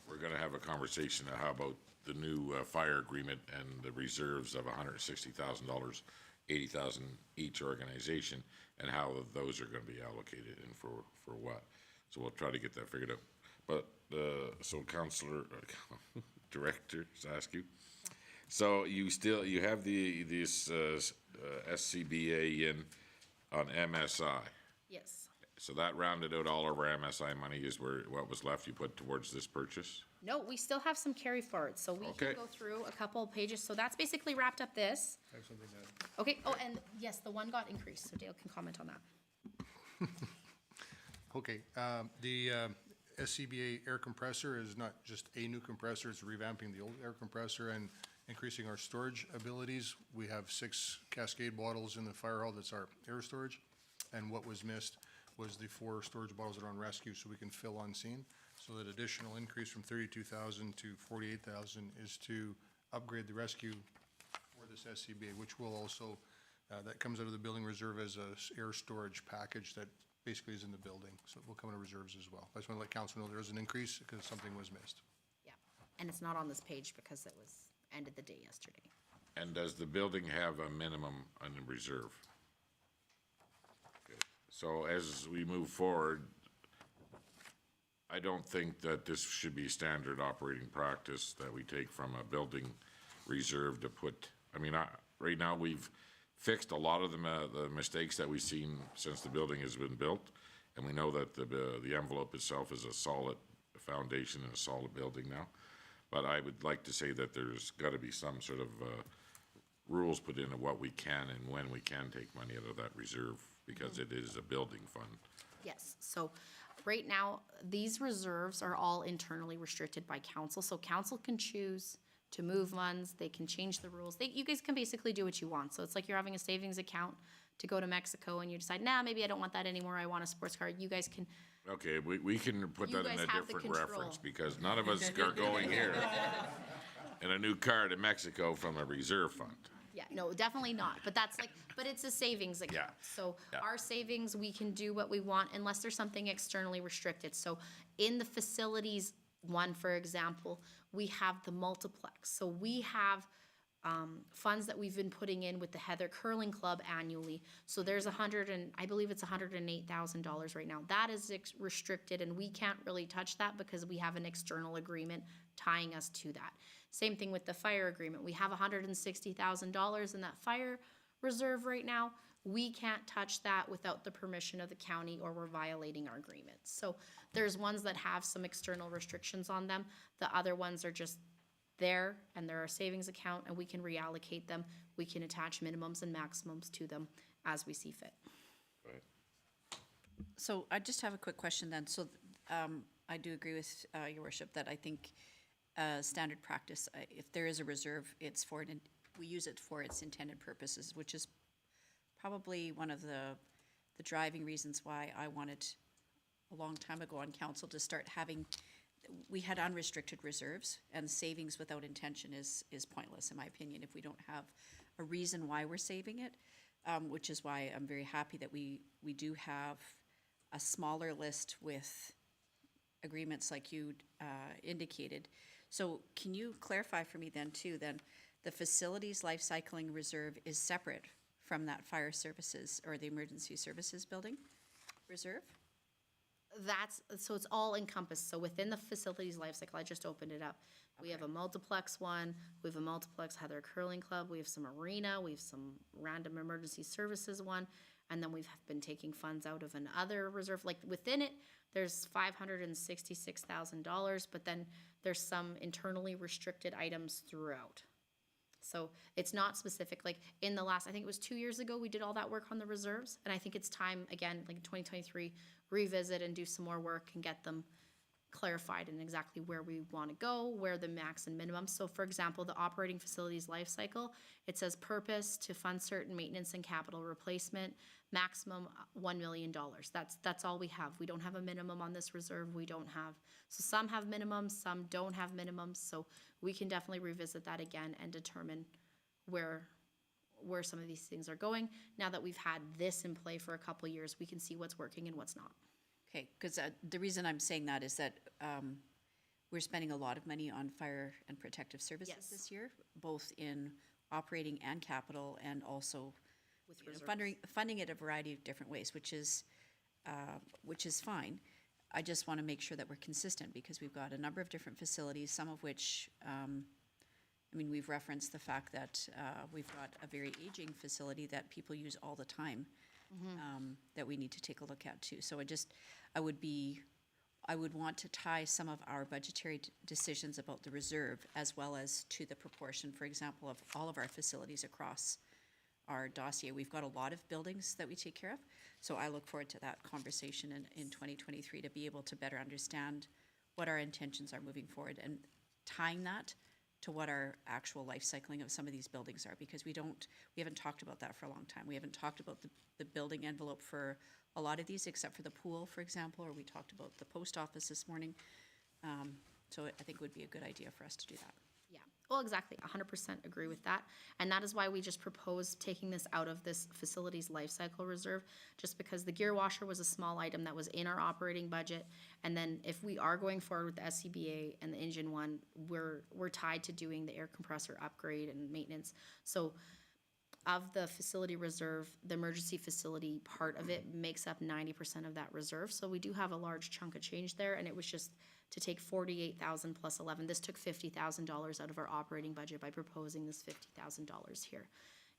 we're gonna have a conversation of how about the new fire agreement and the reserves of $160,000, $80,000 each organization, and how those are gonna be allocated and for what. So we'll try to get that figured out. But, so Councillor, Director Saskew, so you have this SCBA in on MSI. Yes. So that rounded out all of our MSI money is what was left you put towards this purchase? No, we still have some carry forward, so we Okay. can go through a couple of pages. So that's basically wrapped up this. I have something to add. Okay, oh, and yes, the one got increased, so Dale can comment on that. Okay, the SCBA air compressor is not just a new compressor, it's revamping the old air compressor and increasing our storage abilities. We have 6 Cascade bottles in the fire hall, that's our air storage. And what was missed was the 4 storage bottles that are on rescue, so we can fill on scene. So that additional increase from 32,000 to 48,000 is to upgrade the rescue for this SCBA, which will also, that comes out of the building reserve as a air storage package that basically is in the building. So it will come out of reserves as well. I just want to let council know there is an increase because something was missed. Yeah, and it's not on this page because it was ended the day yesterday. And does the building have a minimum on the reserve? Okay. So as we move forward, I don't think that this should be standard operating practice that we take from a building reserve to put, right now, we've fixed a lot of the mistakes that we've seen since the building has been built, and we know that the envelope itself is a solid foundation and a solid building now. But I would like to say that there's gotta be some sort of rules put into what we can and when we can take money out of that reserve, because it is a building fund. Yes, so right now, these reserves are all internally restricted by council, so council can choose to move funds, they can change the rules. You guys can basically do what you want, so it's like you're having a savings account to go to Mexico and you decide, nah, maybe I don't want that anymore, I want a sports card. You guys can, Okay, we can put You that in guys a have the different control. reference, because none of us are going here in a new car to Mexico from a reserve fund. yeah, no, definitely not, but but it's a savings account. Yeah, So yeah. our savings, we can do what we want unless there's something externally restricted. So in the facilities one, for example, we have the multiplex. So we have funds that we've been putting in with the Heather Curling Club annually. So there's I believe it's $108,000 right now. That is restricted, and we can't really touch that because we have an external agreement tying us to that. Same thing with the fire agreement. We have $160,000 in that fire reserve right now. We can't touch that without the permission of the county, or we're violating our agreement. So there's ones that have some external restrictions on them. The other ones are just there, and they're a savings account, and we can reallocate them. We can attach minimums and maximums to them, as we see fit. Go ahead. So I just have a quick question then. So I do agree with your worship that I think standard practice, if there is a reserve, it's for, we use it for its intended purposes, which is probably one of the driving reasons why I wanted a long time ago on council to start having, we had unrestricted reserves, and savings without intention is pointless, in my opinion, if we don't have a reason why we're saving it, which is why I'm very happy that we do have a smaller list with agreements like you indicated. So can you clarify for me then too, then the facilities life cycling reserve is separate from that fire services or the emergency services building reserve? So it's all encompassed. So within the facilities life cycle, I just opened it up. We have a multiplex one, we have a multiplex Heather Curling Club, we have some arena, we have some random emergency services one, and then we've been taking funds out of another reserve. Like within it, there's $566,000, but then there's some internally restricted items throughout. So it's not specific, like in the last, I think it was 2 years ago, we did all that work on the reserves. And I think it's time, again, like in 2023, revisit and do some more work and get them clarified in exactly where we want to go, where the max and minimum. So for example, the operating facilities life cycle, it says purpose to fund certain maintenance and capital replacement, maximum $1 million. That's all we have. We don't have a minimum on this reserve. We don't have, so some have minimums, some don't have minimums. So we can definitely revisit that again and determine where some of these things are going. Now that we've had this in play for a couple of years, we can see what's working and what's not. Okay, because the reason I'm saying that is that we're spending a lot of money on fire and protective services Yes. this year, both in operating and capital, and also With you know, reserves. funding it a variety of different ways, which is fine. I just want to make sure that we're consistent, because we've got a number of different facilities, some of which, I mean, we've referenced the fact that we've got a very aging facility that people use all the time, that we need to take a look at too. So I would want to tie some of our budgetary decisions about the reserve as well as to the proportion, for example, of all of our facilities across our dossier. We've got a lot of buildings that we take care of, so I look forward to that conversation in 2023 to be able to better understand what our intentions are moving forward and tying that to what our actual life cycling of some of these buildings are, because we haven't talked about that for a long time. We haven't talked about the building envelope for a lot of these, except for the pool, for example, or we talked about the post office this morning. So I think it would be a good idea for us to do that. Yeah, well, exactly, 100% agree with that. And that is why we just proposed taking this out of this facilities life cycle reserve, just because the gear washer was a small item that was in our operating budget. And then if we are going forward with the SCBA and the engine one, we're tied to doing the air compressor upgrade and maintenance. So of the facility reserve, the emergency facility part of it makes up 90% of that reserve. So we do have a large chunk of change there, and it was just to take 48,000 plus 11. This took $50,000 out of our operating budget by proposing this $50,000 here.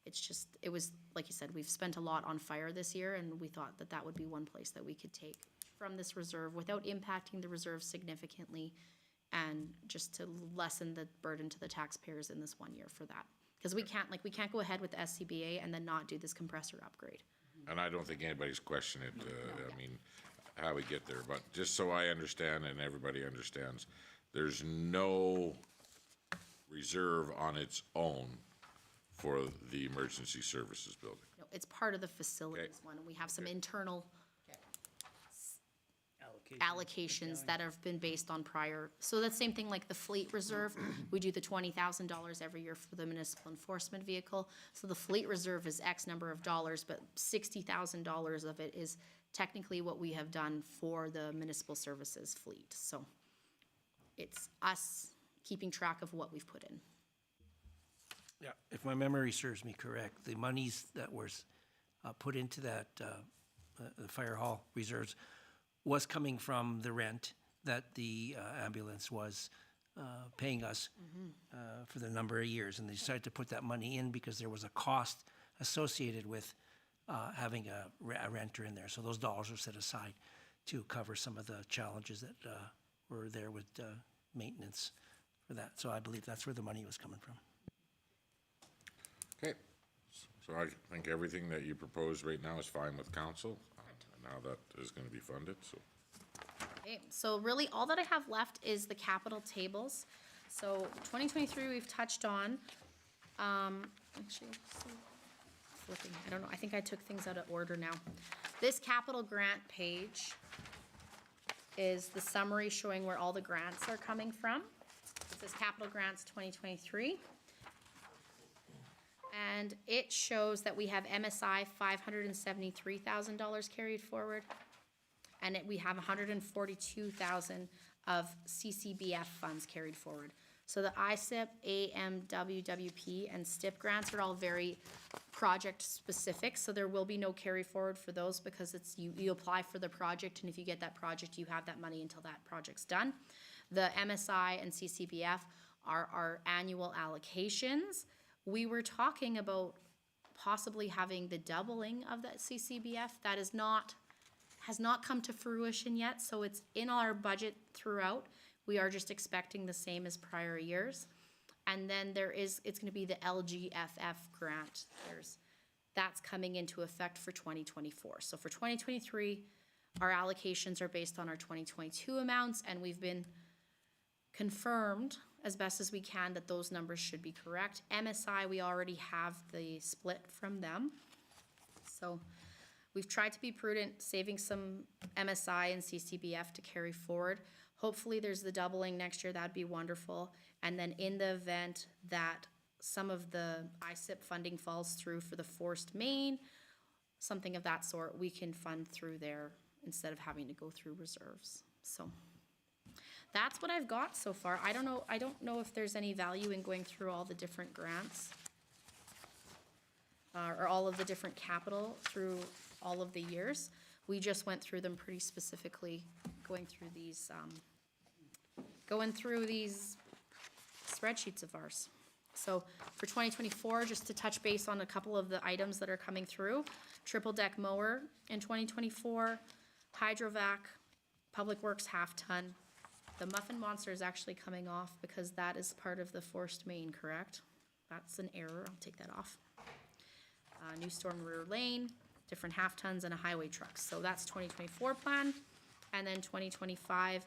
It's just, it was, like you said, we've spent a lot on fire this year, and we thought that that would be one place that we could take from this reserve without impacting the reserve significantly, and just to lessen the burden to the taxpayers in this 1 year for that. Because we can't go ahead with the SCBA and then not do this compressor upgrade. And I don't think anybody's questioning it, I mean, how we get there, but just so I understand and everybody understands, there's no reserve on its own for the emergency services building. No, it's part of the facilities one, and we have some internal allocations that have been based on prior. So that's same thing like the fleet reserve. We do the $20,000 every year for the municipal enforcement vehicle. So the fleet reserve is X number of dollars, but $60,000 of it is technically what we have done for the municipal services fleet. So it's us keeping track of what we've put in. Yeah, if my memory serves me correct, the monies that were put into that the fire hall reserves was coming from the rent that the ambulance was paying us for the number of years. And they decided to put that money in because there was a cost associated with having a renter in there. So those dollars were set aside to cover some of the challenges that were there with maintenance for that. So I believe that's where the money was coming from. Okay, So I think everything that you propose right now is fine with council. Now that is gonna be funded, so. Okay, so really, all that I have left is the capital tables. So 2023, we've touched on. Actually, so flipping, I don't know, I think I took things out of order now. This capital grant page is the summary showing where all the grants are coming from. It says capital grants 2023. And it shows that we have MSI $573,000 carried forward. And we have 142,000 of CCBF funds carried forward. So the ISIP, AMWWP, and STIP grants are all very project specific, so there will be no carry forward for those because it's, you apply for the project, and if you get that project, you have that money until that project's done. The MSI and CCBF are our annual allocations. We were talking about possibly having the doubling of that CCBF. That is not, has not come to fruition yet, so it's in our budget throughout. We are just expecting the same as prior years. And then it's gonna be the LGFF grant. That's coming into effect for 2024. So for 2023, our allocations are based on our 2022 amounts, and we've been confirmed as best as we can that those numbers should be correct. MSI, we already have the split from them. So we've tried to be prudent, saving some MSI and CCBF to carry forward. Hopefully there's the doubling next year, that'd be wonderful. And then in the event that some of the ISIP funding falls through for the forced main, something of that sort, we can fund through there instead of having to go through reserves. So that's what I've got so far. I don't know if there's any value in going through all the different grants or all of the different capital through all of the years. We just went through them pretty specifically, going through these spreadsheets of ours. So for 2024, just to touch base on a couple of the items that are coming through, triple deck mower in 2024, hydrovac, public works half ton. The Muffin Monster is actually coming off because that is part of the forced main, correct? That's an error, I'll take that off. New storm rear lane, different half tons and a highway truck. So that's 2024 plan. And then 2025,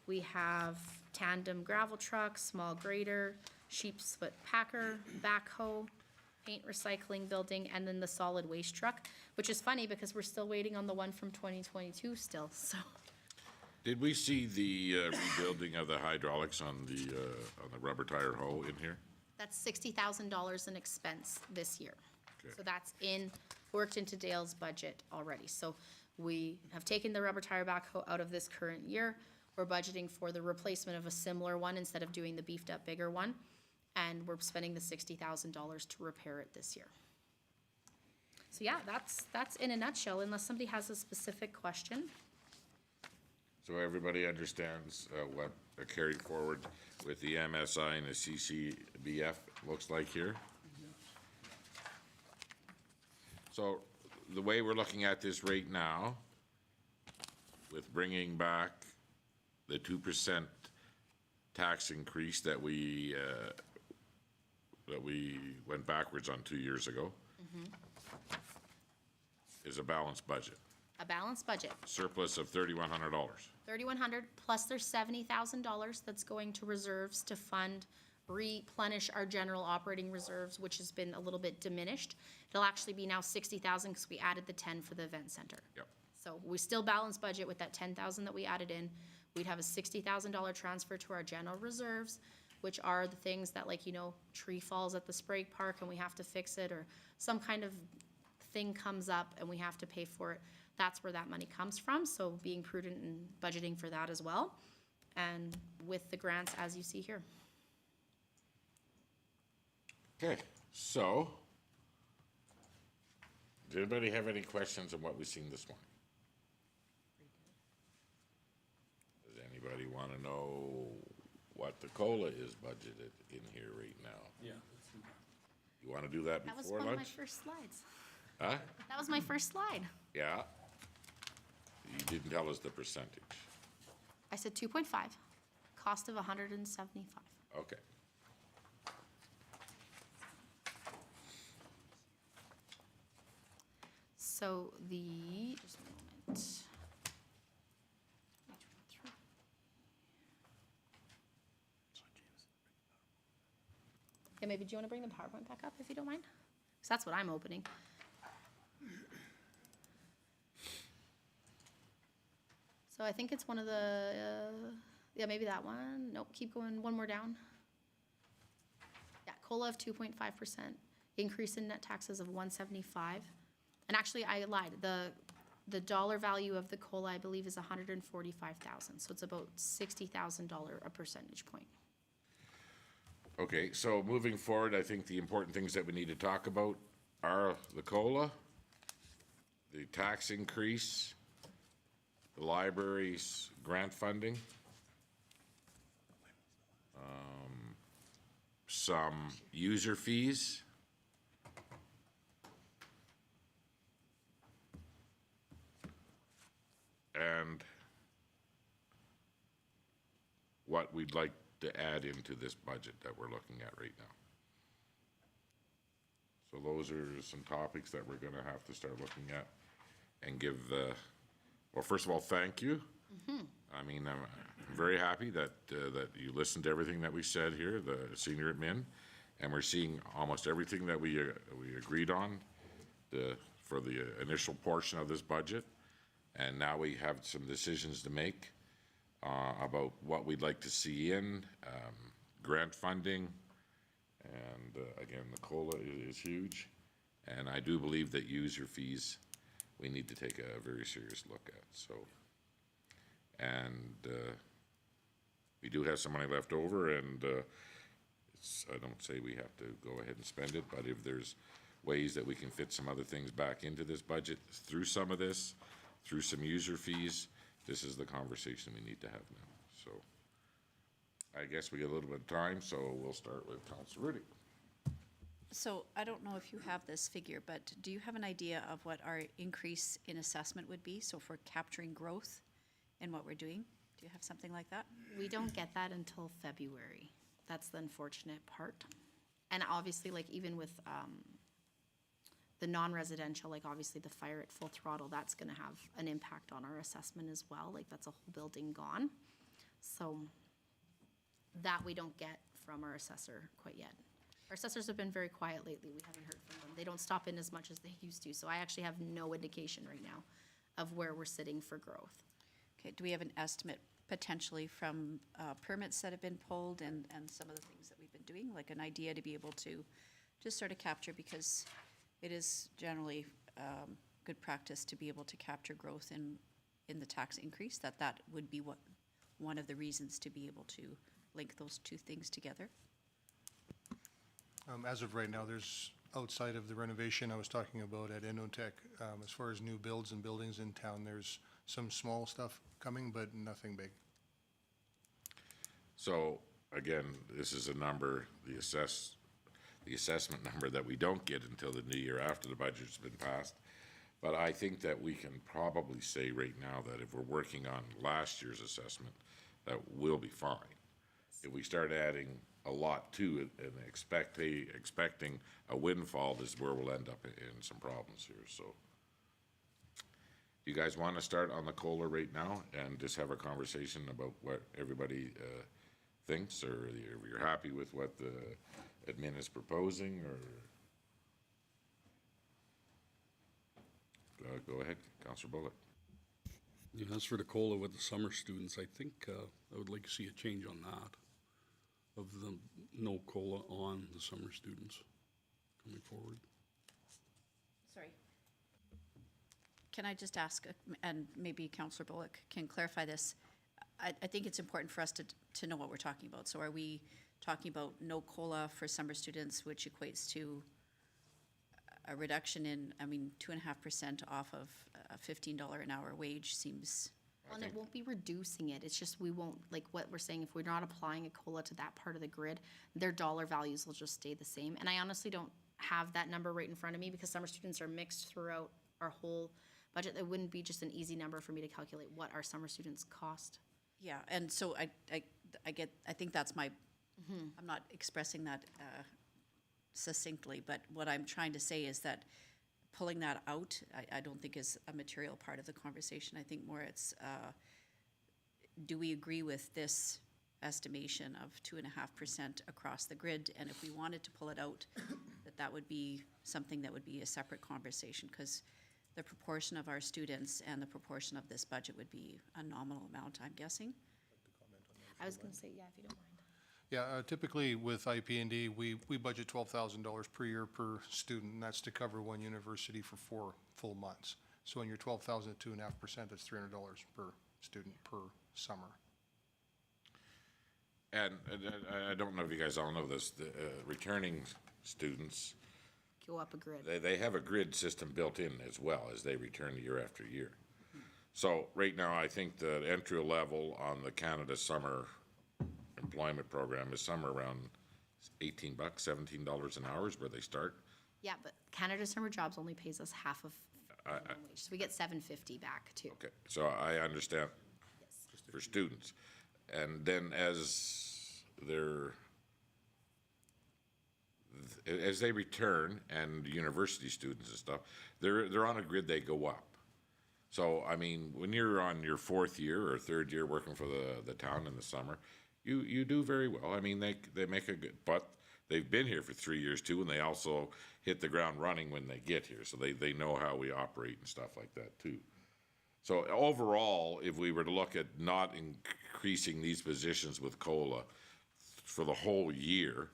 we have tandem gravel truck, small grader, sheep's foot packer, backhoe, paint recycling building, and then the solid waste truck, which is funny because we're still waiting on the one from 2022 still, so. Did we see the rebuilding of the hydraulics on the rubber tire hoe in here? That's $60,000 in expense this year. Okay. So that's worked into Dale's budget already. So we have taken the rubber tire backhoe out of this current year. We're budgeting for the replacement of a similar one instead of doing the beefed up bigger one. And we're spending the $60,000 to repair it this year. So yeah, that's in a nutshell, unless somebody has a specific question. So everybody understands what a carry forward with the MSI and the CCBF looks like here? So the way we're looking at this right now, with bringing back the 2% tax increase that we went backwards on 2 years ago, is a balanced budget. A balanced budget. Surplus of $3,100. $3,100 plus there's $70,000 that's going to reserves to fund, replenish our general operating reserves, which has been a little bit diminished. It'll actually be now $60,000 because we added the 10 for the event center. Yep. So we still balance budget with that $10,000 that we added in. We'd have a $60,000 transfer to our general reserves, which are the things that, like, you know, tree falls at the Sprague Park and we have to fix it, or some kind of thing comes up and we have to pay for it. That's where that money comes from. So being prudent and budgeting for that as well. And with the grants as you see here. Okay, so, does anybody have any questions on what we've seen this morning? Does anybody want to know what the COLA is budgeted in here right now? Yeah. You want to do that That was before one of my lunch? first slides. Huh? That was my first slide. Yeah. You didn't tell us the percentage. I said 2.5, cost of 175. Okay. So the, just a moment. Yeah, maybe do you want to bring the PowerPoint back up if you don't mind? Because that's what I'm opening. So I think it's one of the, yeah, maybe that one. Nope, keep going, one more down. Yeah, COLA of 2.5%, increase in net taxes of 175. And actually, I lied. The dollar value of the COLA, I believe, is 145,000. So it's about $60,000 a percentage point. Okay, so moving forward, I think the important things that we need to talk about are the COLA, the tax increase, the library's grant funding, some user fees, and what we'd like to add into this budget that we're looking at right now. So those are some topics that we're gonna have to start looking at and give the, well, first of all, thank you. I mean, I'm very happy that, that you listened to everything that we said here, the senior admin, and we're seeing almost everything that we agreed on for the initial portion of this budget. And now we have some decisions to make about what we'd like to see in, grant funding, and again, the COLA is huge. And I do believe that user fees, we need to take a very serious look at, so. And we do have some money left over, and I don't say we have to go ahead and spend it, but if there's ways that we can fit some other things back into this budget through some of this, through some user fees, this is the conversation we need to have now. So I guess we get a little bit of time, so we'll start with Councilor Rudy. So I don't know if you have this figure, but do you have an idea of what our increase in assessment would be? So if we're capturing growth in what we're doing, do you have something like that? We don't get that until February. That's the unfortunate part. And obviously, like even with the non-residential, like obviously the fire at full throttle, that's gonna have an impact on our assessment as well. Like that's a whole building gone. So that we don't get from our assessor quite yet. Our assessors have been very quiet lately. We haven't heard from them. They don't stop in as much as they used to. So I actually have no indication right now of where we're sitting for growth. Okay, do we have an estimate potentially from permits that have been pulled and some of the things that we've been doing? Like an idea to be able to just sort of capture, because it is generally good practice to be able to capture growth in the tax increase, that would be one of the reasons to be able to link those two things together. As of right now, there's, outside of the renovation I was talking about at Innotech, as far as new builds and buildings in town, there's some small stuff coming, but nothing big. So again, this is a number, the assessment number that we don't get until the new year after the budget's been passed. But I think that we can probably say right now that if we're working on last year's assessment, that we'll be fine. If we start adding a lot to it and expecting a windfall, is where we'll end up in some problems here, so. You guys want to start on the COLA right now and just have a conversation about what everybody thinks, or if you're happy with what the admin is proposing, or? Go ahead, Councillor Bullock. Yeah, as for the COLA with the summer students, I think I would like to see a change on that, of the no COLA on the summer students coming forward. Sorry. Can I just ask, and maybe Councillor Bullock can clarify this, I think it's important for us to know what we're talking about. So are we talking about no COLA for summer students, which equates to a reduction in, 2.5% off of a $15 an hour wage seems. Well, and it won't be reducing it. It's just we won't, like what we're saying, if we're not applying a COLA to that part of the grid, their dollar values will just stay the same. And I honestly don't have that number right in front of me because summer students are mixed throughout our whole budget. It wouldn't be just an easy number for me to calculate what our summer students cost. Yeah, and so I think that's my, I'm not expressing that succinctly, but what I'm trying to say is that pulling that out, I don't think is a material part of the conversation. I think more it's, do we agree with this estimation of 2.5% across the grid? And if we wanted to pull it out, that would be something that would be a separate conversation, because the proportion of our students and the proportion of this budget would be a nominal amount, I'm guessing. I was gonna say, yeah, if you don't mind. Yeah, typically with IP&D, we budget $12,000 per year per student, and that's to cover one university for 4 full months. So when you're 12,000 at 2.5%, that's $300 per student per summer. And I don't know if you guys all know this, the returning students, Go up a grid. they have a grid system built in as well as they return year after year. So right now, I think the entry level on the Canada Summer Employment Program is somewhere around $18, $17 an hour is where they start. Yeah, but Canada Summer Jobs only pays us half of minimum wage, so we get $7.50 back too. Okay, so I understand for students. And then as they return, and university students and stuff, they're on a grid, they go up. So, I mean, when you're on your 4th year or 3rd year working for the town in the summer, you do very well. I mean, they make a good, but they've been here for 3 years too, and they also hit the ground running when they get here. So they know how we operate and stuff like that too. So overall, if we were to look at not increasing these positions with COLA for the whole year,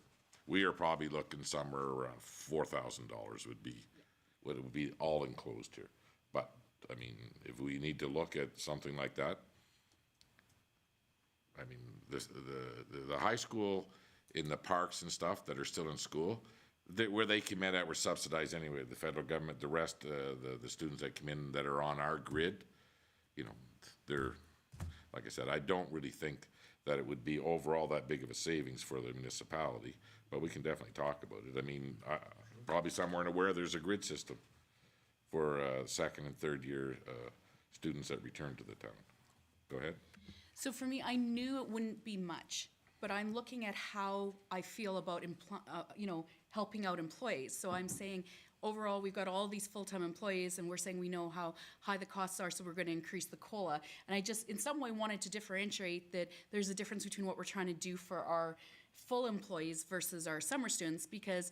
we are probably looking somewhere around $4,000 would be what it would be all enclosed here. But I mean, if we need to look at something like that, I mean, the high school in the parks and stuff that are still in school, where they come in at, we're subsidized anyway, the federal government. The rest, the students that come in that are on our grid, you know, they're, like I said, I don't really think that it would be overall that big of a savings for the municipality, but we can definitely talk about it. I mean, probably somewhere in where there's a grid system for 2nd and 3rd year students that return to the town. Go ahead. So for me, I knew it wouldn't be much, but I'm looking at how I feel about, helping out employees. So I'm saying, overall, we've got all these full-time employees, and we're saying we know how high the costs are, so we're going to increase the COLA. And I just, in some way, wanted to differentiate that there's a difference between what we're trying to do for our full employees versus our summer students, because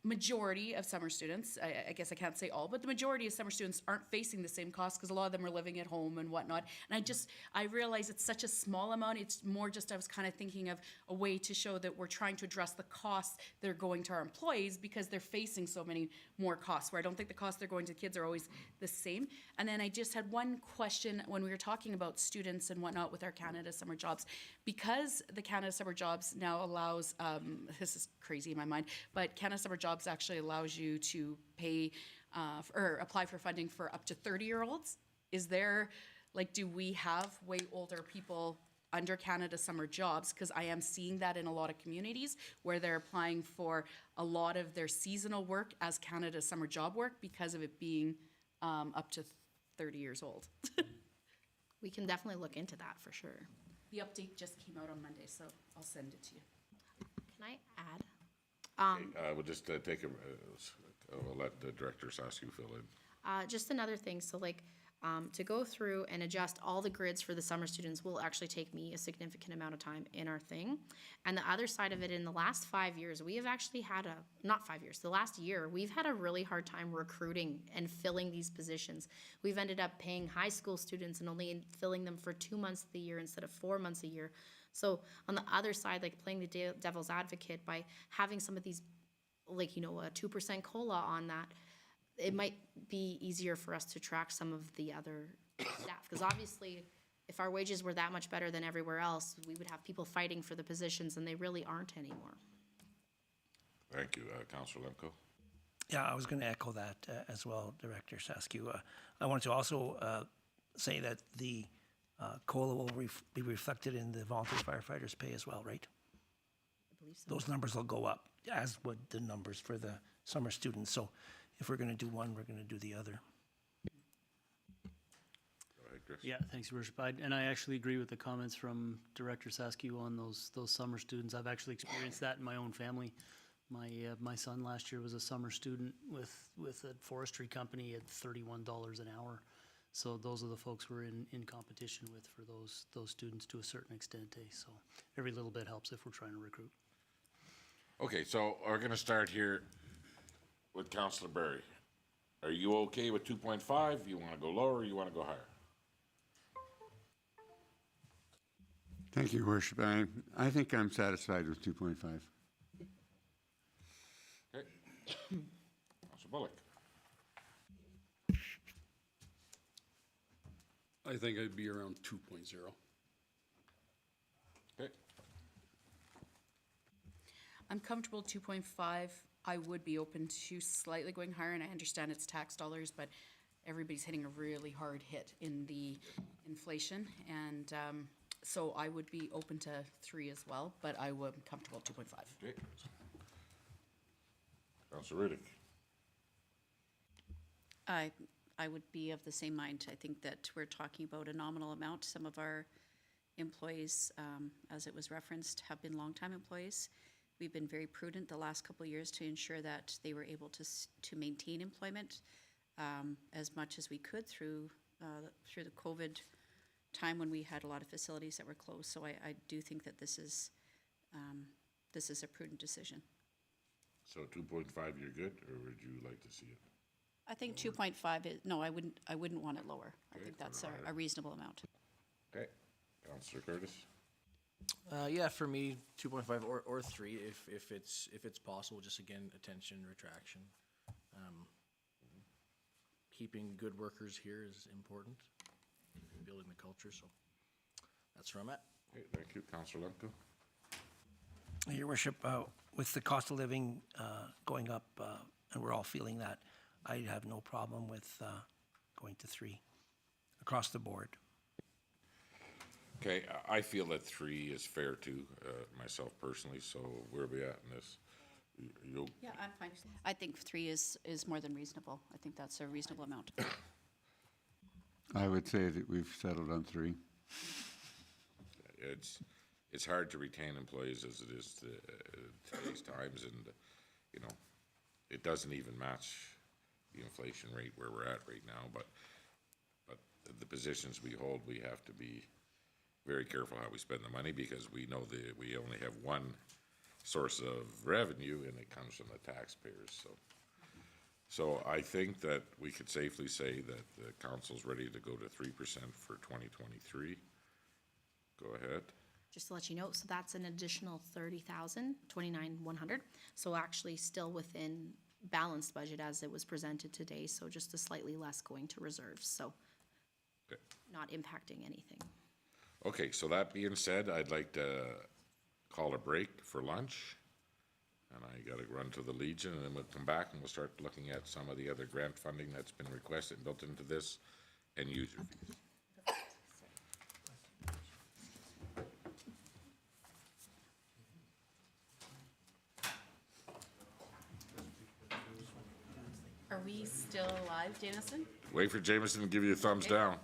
majority of summer students, I guess I can't say all, but the majority of summer students aren't facing the same costs, because a lot of them are living at home and whatnot. And I realize it's such a small amount. It's more just, I was kind of thinking of a way to show that we're trying to address the costs that are going to our employees, because they're facing so many more costs, where I don't think the costs they're going to the kids are always the same. And then I just had one question when we were talking about students and whatnot with our Canada Summer Jobs. Because the Canada Summer Jobs now allows, this is crazy in my mind, but Canada Summer Jobs actually allows you to pay or apply for funding for up to 30-year-olds. Is there, do we have way older people under Canada Summer Jobs? Because I am seeing that in a lot of communities where they're applying for a lot of their seasonal work as Canada Summer Job work because of it being up to 30 years old. We can definitely look into that for sure. The update just came out on Monday, so I'll send it to you. Can I add? We'll just take I'll let the directors ask you fill in. Just another thing, so to go through and adjust all the grids for the summer students will actually take me a significant amount of time in our thing. And the other side of it, in the last 5 years, we have actually had not 5 years, the last year, we've had a really hard time recruiting and filling these positions. We've ended up paying high school students and only filling them for 2 months of the year instead of 4 months a year. So on the other side, playing the devil's advocate by having some of these, a 2% COLA on that, it might be easier for us to track some of the other staff. Because obviously, if our wages were that much better than everywhere else, we would have people fighting for the positions, and they really aren't anymore. Thank you, Councilor Lemko. Yeah, I was going to echo that as well, Director Saskew. I wanted to also say that the COLA will be reflected in the volunteer firefighters' pay as well, right? I believe so. Those numbers will go up, as would the numbers for the summer students. So if we're going to do one, we're going to do the other. Go ahead, Chris. Yeah, thanks, Your Worship. And I actually agree with the comments from Director Saskew on those summer students. I've actually experienced that in my own family. My son last year was a summer student with a forestry company at $31 an hour. So those are the folks we're in competition with for those students to a certain extent. So every little bit helps if we're trying to recruit. Okay, so we're gonna start here with Councillor Barry. Are you okay with 2.5? You wanna go lower, or you wanna go higher? Thank you, Worship. I think I'm satisfied with 2.5. Okay. Councillor Bullock. I think I'd be around 2.0. Okay. I'm comfortable 2.5. I would be open to slightly going higher, and I understand it's tax dollars, but everybody's hitting a really hard hit in the inflation, and so I would be open to 3 as well, but I would be comfortable at 2.5. Okay. Councillor Riddick. I would be of the same mind. I think that we're talking about a nominal amount. Some of our employees, as it was referenced, have been longtime employees. We've been very prudent the last couple of years to ensure that they were able to maintain employment as much as we could through the COVID time when we had a lot of facilities that were closed. So I do think that this is a prudent decision. So 2.5, you're good, or would you like to see it? I think 2.5 is, no, I wouldn't want it lower. I Okay, think put it that's higher. a reasonable amount. Okay. Councillor Curtis. Yeah, for me, 2.5 or 3, if it's possible. Just again, attention, retraction. Keeping good workers here is important. Building the culture. So that's where I'm at. Okay, thank you, Councillor Lemko. Your Worship, with the cost of living going up, and we're all feeling that, I have no problem with going to 3 across the board. Okay, I feel that 3 is fair too, myself personally, so where are we at in this? You, Yeah, I'm fine. I think 3 is more than reasonable. I think that's a reasonable amount. I would say that we've settled on 3. it's hard to retain employees as it is today's times, and, you know, it doesn't even match the inflation rate where we're at right now, but the positions we hold, we have to be very careful how we spend the money, because we know that we only have one source of revenue, and it comes from the taxpayers. So I think that we could safely say that the council's ready to go to 3% for 2023. Go ahead. Just to let you know, so that's an additional 30,000, 29,100. So actually still within balanced budget as it was presented today, so just a slightly less going to reserves, so Okay. not impacting anything. Okay, so that being said, I'd like to call a break for lunch. And I gotta run to the Legion, and then we'll come back and we'll start looking at some of the other grant funding that's been requested and built into this, and user fees. Are we still alive, Jamison? Wait for Jameson to give you a thumbs down.